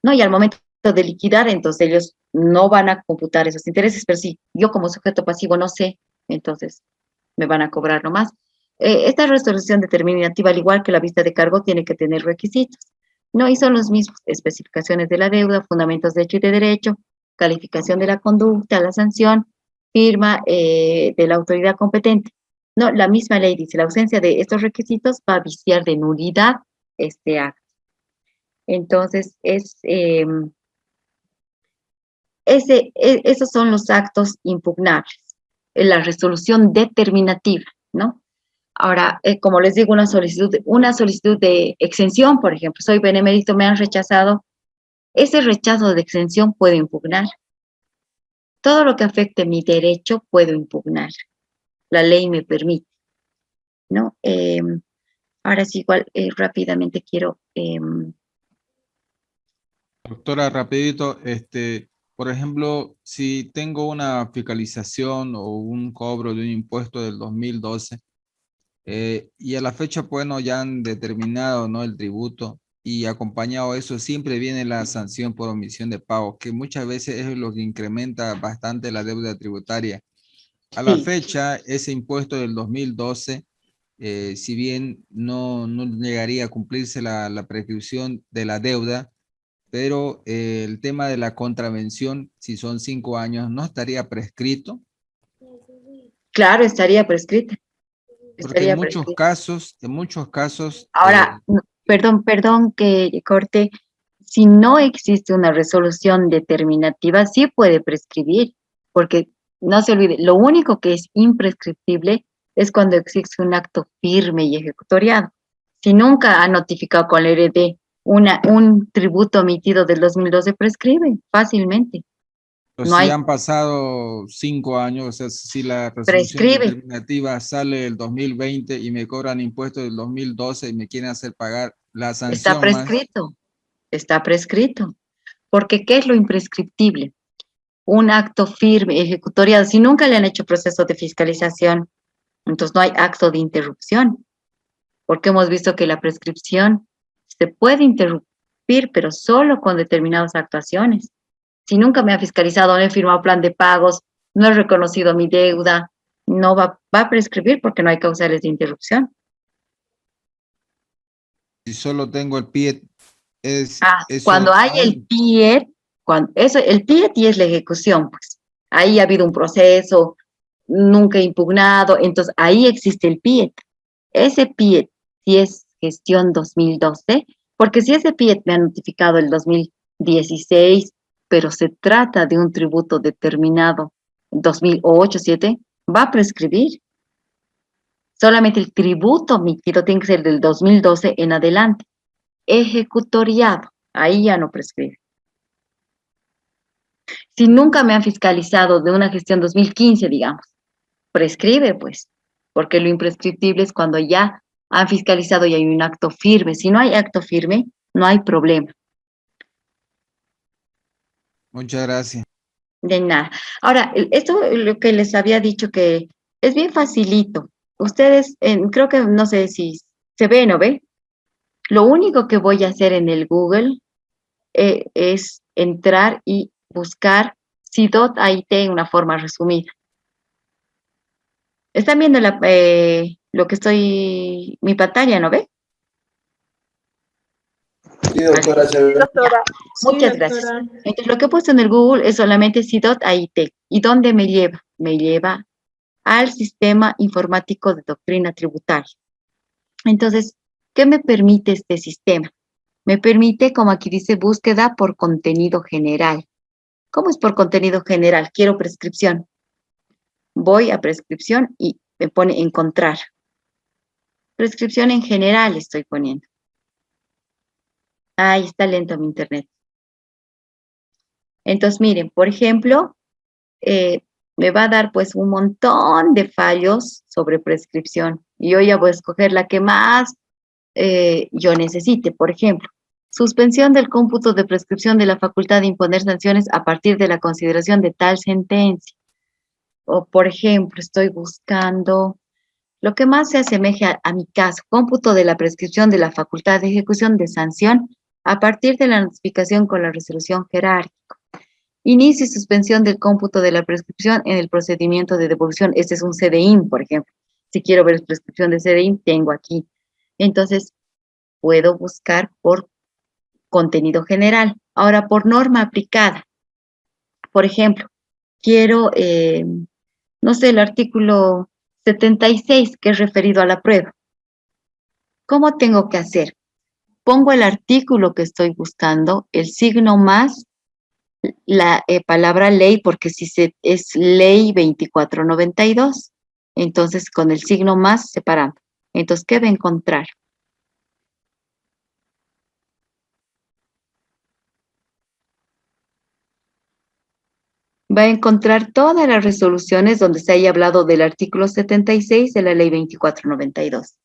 ¿No? Y al momento de liquidar, entonces ellos no van a computar esos intereses, pero sí, yo como sujeto pasivo no sé, entonces me van a cobrar nomás. Esta resolución determinativa, al igual que la vista de cargo, tiene que tener requisitos, ¿no? Y son los mismos: especificaciones de la deuda, fundamentos de hecho y de derecho, calificación de la conducta, la sanción, firma de la autoridad competente. No, la misma ley dice, la ausencia de estos requisitos va a viciar de nulidad este acto. Entonces, esos son los actos impugnables, la resolución determinativa, ¿no? Ahora, como les digo, una solicitud de exención, por ejemplo, soy benemérito, me han rechazado, ese rechazo de exención puedo impugnar. Todo lo que afecte mi derecho puedo impugnar. La ley me permite, ¿no? Ahora sí, igual rápidamente quiero... Doctora, rapidito, por ejemplo, si tengo una fiscalización o un cobro de un impuesto del 2012 y a la fecha, bueno, ya han determinado, ¿no?, el tributo, y acompañado de eso siempre viene la sanción por omisión de pago, que muchas veces es lo que incrementa bastante la deuda tributaria. A la fecha, ese impuesto del 2012, si bien no llegaría a cumplirse la prescripción de la deuda, pero el tema de la contravención, si son 5 años, ¿no estaría prescrito? Claro, estaría prescrita. Porque en muchos casos, Ahora, perdón que corte, si no existe una resolución determinativa, sí puede prescribir, porque no se olvide, lo único que es imprescriptible es cuando existe un acto firme y ejecutoriado. Si nunca ha notificado con la RD un tributo emitido del 2012, prescribe fácilmente. pero No si hay, han pasado 5 años, o sea, si la resolución prescribe, determinativa sale el 2020 y me cobran impuestos del 2012 y me quieren hacer pagar la está sanción más. prescrito, está prescrito. Porque ¿qué es lo imprescriptible? Un acto firme, ejecutoriado. Si nunca le han hecho proceso de fiscalización, entonces no hay acto de interrupción, porque hemos visto que la prescripción se puede interrumpir, pero solo con determinadas actuaciones. Si nunca me ha fiscalizado, no he firmado plan de pagos, no he reconocido mi deuda, no va a prescribir porque no hay causales de interrupción. Si solo tengo el PIE, Cuando eso hay el PIET, el PIET y es la ejecución, pues. Ahí ha habido un proceso, nunca impugnado, entonces ahí existe el PIET. Ese PIET, si es gestión 2012, porque si ese PIET me ha notificado el 2016, pero se trata de un tributo determinado, 2008, 2007, va a prescribir. Solamente el tributo emitido tiene que ser del 2012 en adelante. Ejecutoriado, ahí ya no prescribe. Si nunca me han fiscalizado de una gestión 2015, digamos, prescribe, pues, porque lo imprescriptible es cuando ya han fiscalizado y hay un acto firme. Si no hay acto firme, no hay problema. Muchas gracias. De nada. Ahora, esto lo que les había dicho que es bien facilito. Ustedes, creo que no sé si se ve, ¿no ve? Lo único que voy a hacer en el Google es entrar y buscar CIDOT AIT en una forma resumida. Están viendo lo que estoy, mi pantalla, ¿no ve? Sí, doctora, se ve. Doctora. Muchas gracias. Entonces, lo que he puesto en el Google es solamente CIDOT AIT. ¿Y dónde me lleva? Me lleva al Sistema Informático de Doctrina Tributaria. Entonces, ¿qué me permite este sistema? Me permite, como aquí dice, búsqueda por contenido general. ¿Cómo es por contenido general? Quiero prescripción. Voy a prescripción y me pone encontrar. Prescripción en general estoy poniendo. Ahí está lento mi internet. Entonces, miren, por ejemplo, me va a dar pues un montón de fallos sobre prescripción. Y yo ya voy a escoger la que más yo necesite. Por ejemplo, suspensión del cómputo de prescripción de la facultad de imponer sanciones a partir de la consideración de tal sentencia. O, por ejemplo, estoy buscando lo que más se asemeje a mi caso, cómputo de la prescripción de la facultad de ejecución de sanción a partir de la notificación con la resolución jerárquica. Inicio y suspensión del cómputo de la prescripción en el procedimiento de devolución. Este es un CDIN, por ejemplo. Si quiero ver prescripción de CDIN, tengo aquí. Entonces, puedo buscar por contenido general. Ahora, por norma aplicada. Por ejemplo, quiero, no sé, el artículo 76, que es referido a la prueba. ¿Cómo tengo que hacer? Pongo el artículo que estoy buscando, el signo más, la palabra ley, porque si es ley 2492, entonces con el signo más separando. Entonces, ¿qué va a encontrar? Va a encontrar todas las resoluciones donde se haya hablado del artículo 76 de la ley 2492,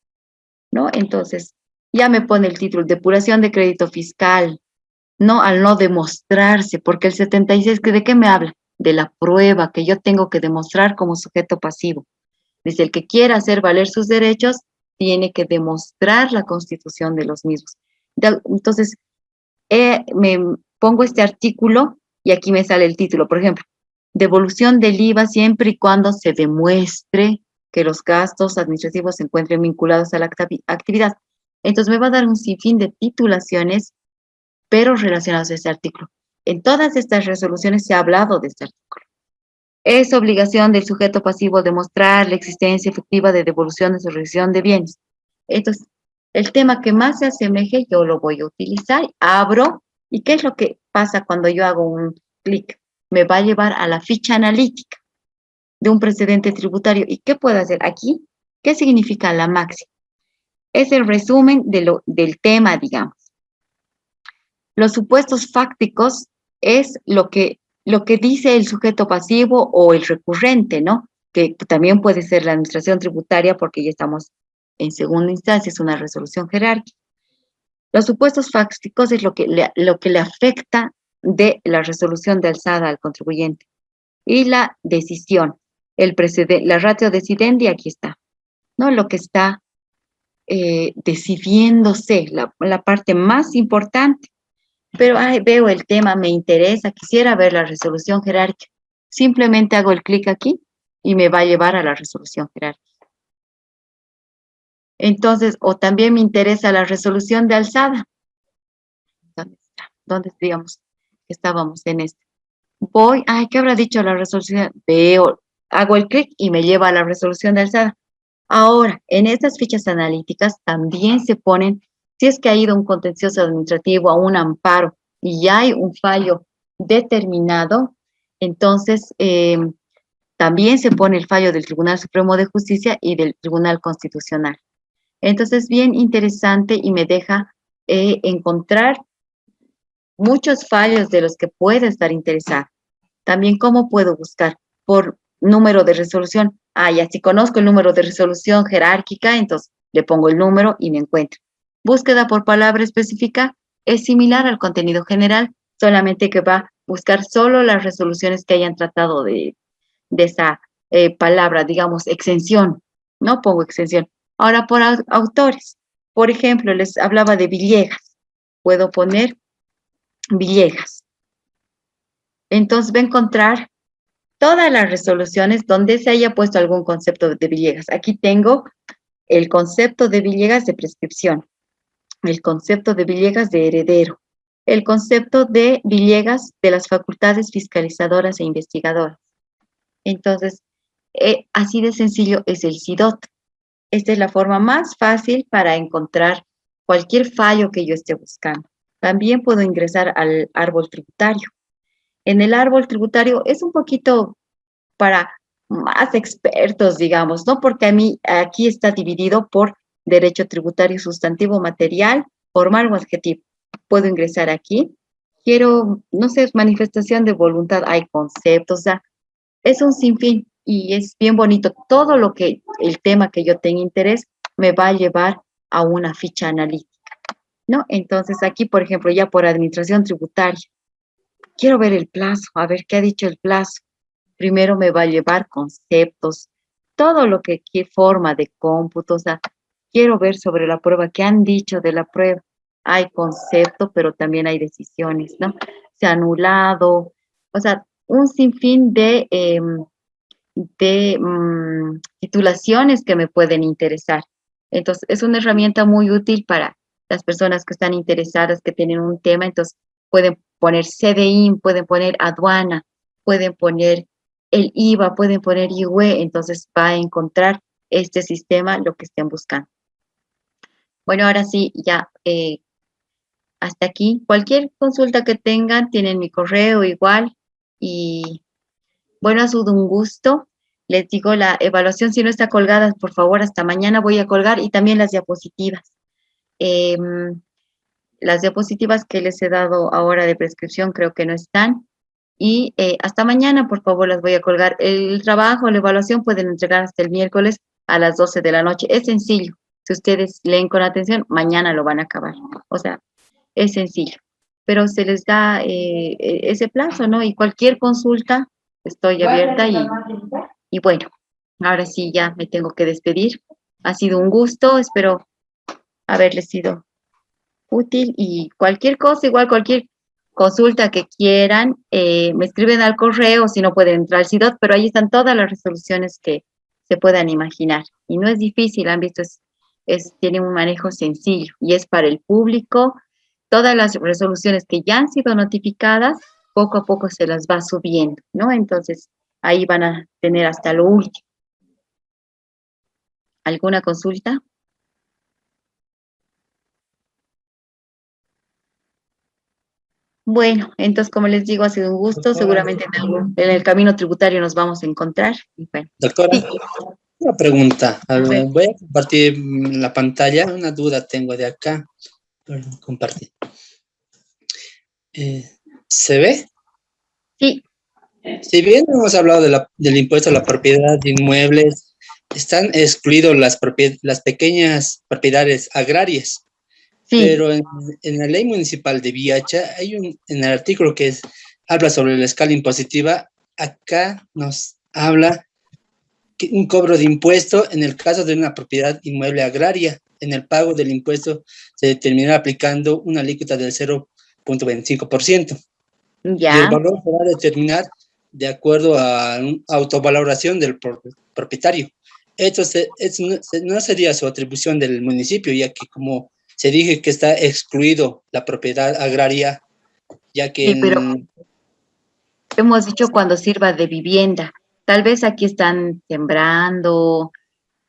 ¿no? Entonces, ya me pone el título, depuración de crédito fiscal, ¿no? Al no demostrarse, porque el 76, ¿de qué me habla? De la prueba que yo tengo que demostrar como sujeto pasivo. Dice, el que quiera hacer valer sus derechos, tiene que demostrar la constitución de los mismos. Entonces, me pongo este artículo y aquí me sale el título, por ejemplo, devolución del IVA siempre y cuando se demuestre que los gastos administrativos se encuentren vinculados a la actividad. Entonces me va a dar un sinfín de titulaciones, pero relacionados a este artículo. En todas estas resoluciones se ha hablado de este artículo. Es obligación del sujeto pasivo demostrar la existencia efectiva de devoluciones o revisión de bienes. Entonces, el tema que más se asemeje, yo lo voy a utilizar, abro, ¿y qué es lo que pasa cuando yo hago un clic? Me va a llevar a la ficha analítica de un precedente tributario. ¿Y qué puedo hacer aquí? ¿Qué significa la máxima? Es el resumen del tema, digamos. Los supuestos fácticos es lo que dice el sujeto pasivo o el recurrente, ¿no? Que también puede ser la administración tributaria porque ya estamos en segunda instancia, es una resolución jerárquica. Los supuestos fácticos es lo que le afecta de la resolución de alzada al contribuyente. Y la decisión, la ratio decidendi, aquí está, ¿no? Lo que está decidiéndose, la parte más importante. pero ay, veo el tema, me interesa, quisiera ver la resolución jerárquica. Simplemente hago el clic aquí y me va a llevar a la resolución jerárquica. Entonces, o también me interesa la resolución de alzada. ¿Dónde está? ¿Dónde digamos que estábamos en este? Voy, ay, ¿qué habrá dicho la resolución? Veo, hago el clic y me lleva a la resolución de alzada. Ahora, en estas fichas analíticas también se ponen, si es que ha ido un contencioso administrativo a un amparo y ya hay un fallo determinado, entonces también se pone el fallo del Tribunal Supremo de Justicia y del Tribunal Constitucional. Entonces, bien interesante y me deja encontrar muchos fallos de los que puede estar interesado. También cómo puedo buscar por número de resolución. Ah, ya si conozco el número de resolución jerárquica, entonces le pongo el número y me encuentro. Búsqueda por palabra específica es similar al contenido general, solamente que va a buscar solo las resoluciones que hayan tratado de esa palabra, digamos, exención. No pongo exención. Ahora por autores. Por ejemplo, les hablaba de Villegas. Puedo poner Villegas. Entonces va a encontrar todas las resoluciones donde se haya puesto algún concepto de Villegas. Aquí tengo el concepto de Villegas de prescripción, el concepto de Villegas de heredero, el concepto de Villegas de las facultades fiscalizadoras e investigadoras. Entonces, así de sencillo es el SIDOT. Esta es la forma más fácil para encontrar cualquier fallo que yo esté buscando. También puedo ingresar al árbol tributario. En el árbol tributario es un poquito para más expertos, digamos, ¿no? Porque a mí aquí está dividido por derecho tributario sustantivo, material, formal o adjetivo. Puedo ingresar aquí. Quiero, no sé, manifestación de voluntad, hay conceptos, o sea, es un sinfín y es bien bonito. Todo lo que, el tema que yo tenga interés, me va a llevar a una ficha analítica, ¿no? Entonces aquí, por ejemplo, ya por administración tributaria, quiero ver el plazo, a ver qué ha dicho el plazo. Primero me va a llevar conceptos, todo lo que forma de cómputo, o sea, quiero ver sobre la prueba, qué han dicho de la prueba. Hay concepto, pero también hay decisiones, ¿no? Se ha anulado, o sea, un sinfín de titulaciones que me pueden interesar. Entonces, es una herramienta muy útil para las personas que están interesadas, que tienen un tema, entonces pueden poner CDI, pueden poner aduana, pueden poner el IVA, pueden poner IUE, entonces va a encontrar este sistema lo que estén buscando. Bueno, ahora sí, ya hasta aquí. Cualquier consulta que tengan, tienen mi correo igual y bueno, ha sido un gusto. Les digo, la evaluación, si no está colgada, por favor, hasta mañana voy a colgar y también las diapositivas. Las diapositivas que les he dado ahora de prescripción creo que no están. Y hasta mañana, por favor, las voy a colgar. El trabajo, la evaluación pueden entregar hasta el miércoles a las 12 de la noche. Es sencillo. Si ustedes leen con atención, mañana lo van a acabar. O sea, es sencillo. Pero se les da ese plazo, ¿no? Y cualquier consulta, estoy abierta y bueno, ahora sí ya me tengo que despedir. Ha sido un gusto, espero haberles sido útil y cualquier cosa, igual cualquier consulta que quieran, me escriben al correo, si no pueden entrar al SIDOT, pero ahí están todas las resoluciones que se puedan imaginar. Y no es difícil, han visto, tiene un manejo sencillo y es para el público. Todas las resoluciones que ya han sido notificadas, poco a poco se las va subiendo, ¿no? Entonces, ahí van a tener hasta lo último. ¿Alguna consulta? Bueno, entonces, como les digo, ha sido un gusto. Seguramente en el camino tributario nos vamos a encontrar. Y bueno, Doctora, sí. una pregunta. ver. Voy a compartir la pantalla. Una duda tengo de acá. Perdón, compartir. ¿Se ve? Sí, Si bien hemos hablado del impuesto a la propiedad de inmuebles, están excluidos las pequeñas propiedades agrarias. sí. Pero en la ley municipal de Viacha hay en el artículo que habla sobre la escala impositiva. Acá nos habla que un cobro de impuesto en el caso de una propiedad inmueble agraria. En el pago del impuesto se determinará aplicando una alícuota del 0.25%. Y el Ya, valor se va a determinar de acuerdo a una autovaloración del propietario. No sería su atribución del municipio, ya que como se dije que está excluido la propiedad agraria, ya que sí, pero hemos dicho cuando sirva de vivienda. Tal vez aquí están sembrando,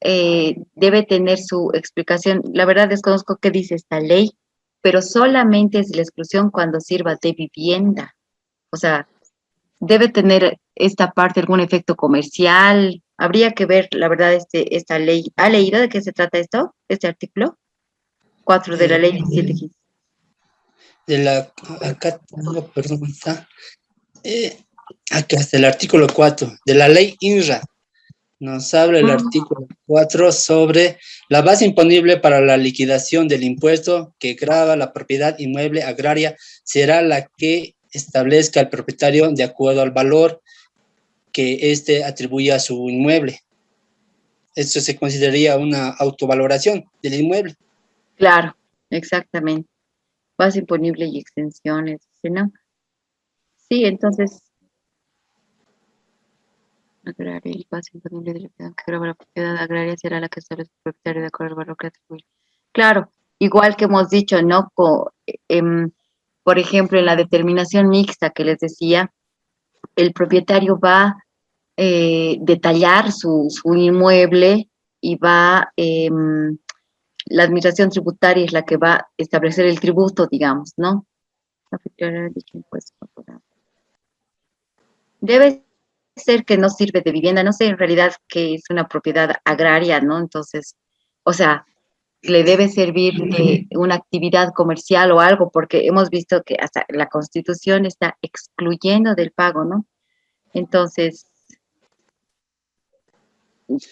debe tener su explicación. La verdad desconozco qué dice esta ley, pero solamente es la exclusión cuando sirva de vivienda. O sea, debe tener esta parte algún efecto comercial. Habría que ver, la verdad, esta ley. ¿Ha leído de qué se trata esto? Este artículo 4 de la ley 1715. de la, acá tengo, perdón, está, acá está el artículo 4 de la ley INRA. Nos habla el artículo 4 sobre la base imponible para la liquidación del impuesto que grava la propiedad inmueble agraria será la que establezca el propietario de acuerdo al valor que éste atribuye a su inmueble. Esto se consideraría una autovaloración del inmueble. Claro, exactamente. Base imponible y extensiones, ¿sí, no? Sí, entonces, agraria y base imponible de la propiedad que grava la propiedad agraria será la que establece el propietario de acuerdo al valor que atribuye. Claro, igual que hemos dicho, ¿no? Por ejemplo, en la determinación mixta que les decía, el propietario va a detallar su inmueble y va, la administración tributaria es la que va a establecer el tributo, digamos, ¿no? Debe ser que no sirve de vivienda, no sé en realidad que es una propiedad agraria, ¿no? Entonces, o sea, le debe servir de una actividad comercial o algo, porque hemos visto que hasta la Constitución está excluyendo del pago, ¿no? Entonces,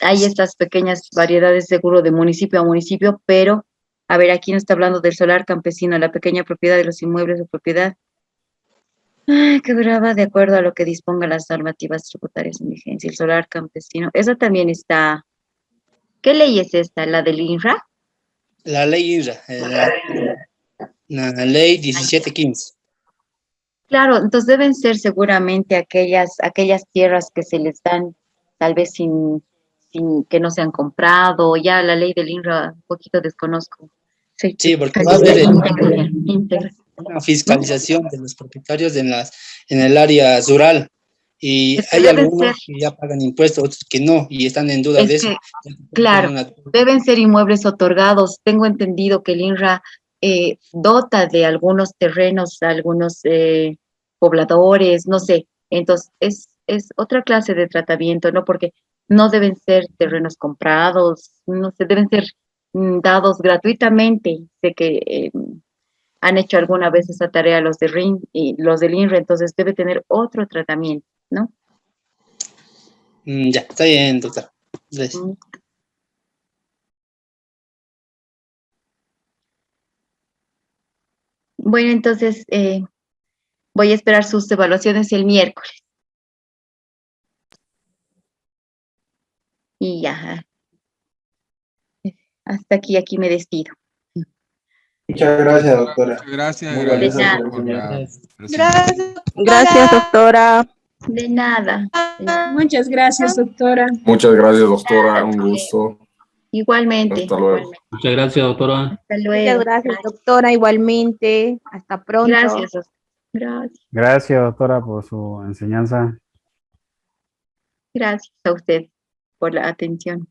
hay estas pequeñas variedades seguro de municipio a municipio, pero, a ver, aquí no está hablando del solar campesino, la pequeña propiedad de los inmuebles o propiedad que graba de acuerdo a lo que dispongan las normativas tributarias en vigencia. El solar campesino, eso también está. ¿Qué ley es esta? ¿La del INRA? La ley INRA, la ley 1715. Claro, entonces deben ser seguramente aquellas tierras que se les dan tal vez sin que no se han comprado. Ya la ley del INRA un poquito desconozco. Sí, Sí, porque ahí va a está, haber íntegra. una fiscalización de los propietarios en el área rural. Y Es que hay deben ser, algunos que ya pagan impuestos, otros que no, y están en duda es de eso. que, claro, deben ser inmuebles otorgados. Tengo entendido que el INRA dota de algunos terrenos, a algunos pobladores, no sé. Entonces, es otra clase de tratamiento, ¿no? Porque no deben ser terrenos comprados, no sé, deben ser dados gratuitamente. Sé que han hecho alguna vez esa tarea los de RIN y los del INRA, entonces debe tener otro tratamiento, ¿no? Ya, está bien, doctor. Gracias. Bueno, entonces voy a esperar sus evaluaciones el miércoles. Y ya, hasta aquí me despido. Muchas gracias, doctora. Muchas gracias, Muy agradezco valiosa nada. por la Gracias, presentación. Gracias, doctora. De nada. Muchas gracias, doctora. Muchas gracias, doctora. Un gusto. Igualmente. Hasta luego. Muchas gracias, doctora. Hasta Muchas luego. gracias, doctora. Igualmente. Hasta pronto. Gracias. Gracias. Gracias, doctora, por su enseñanza. Gracias a usted por la atención.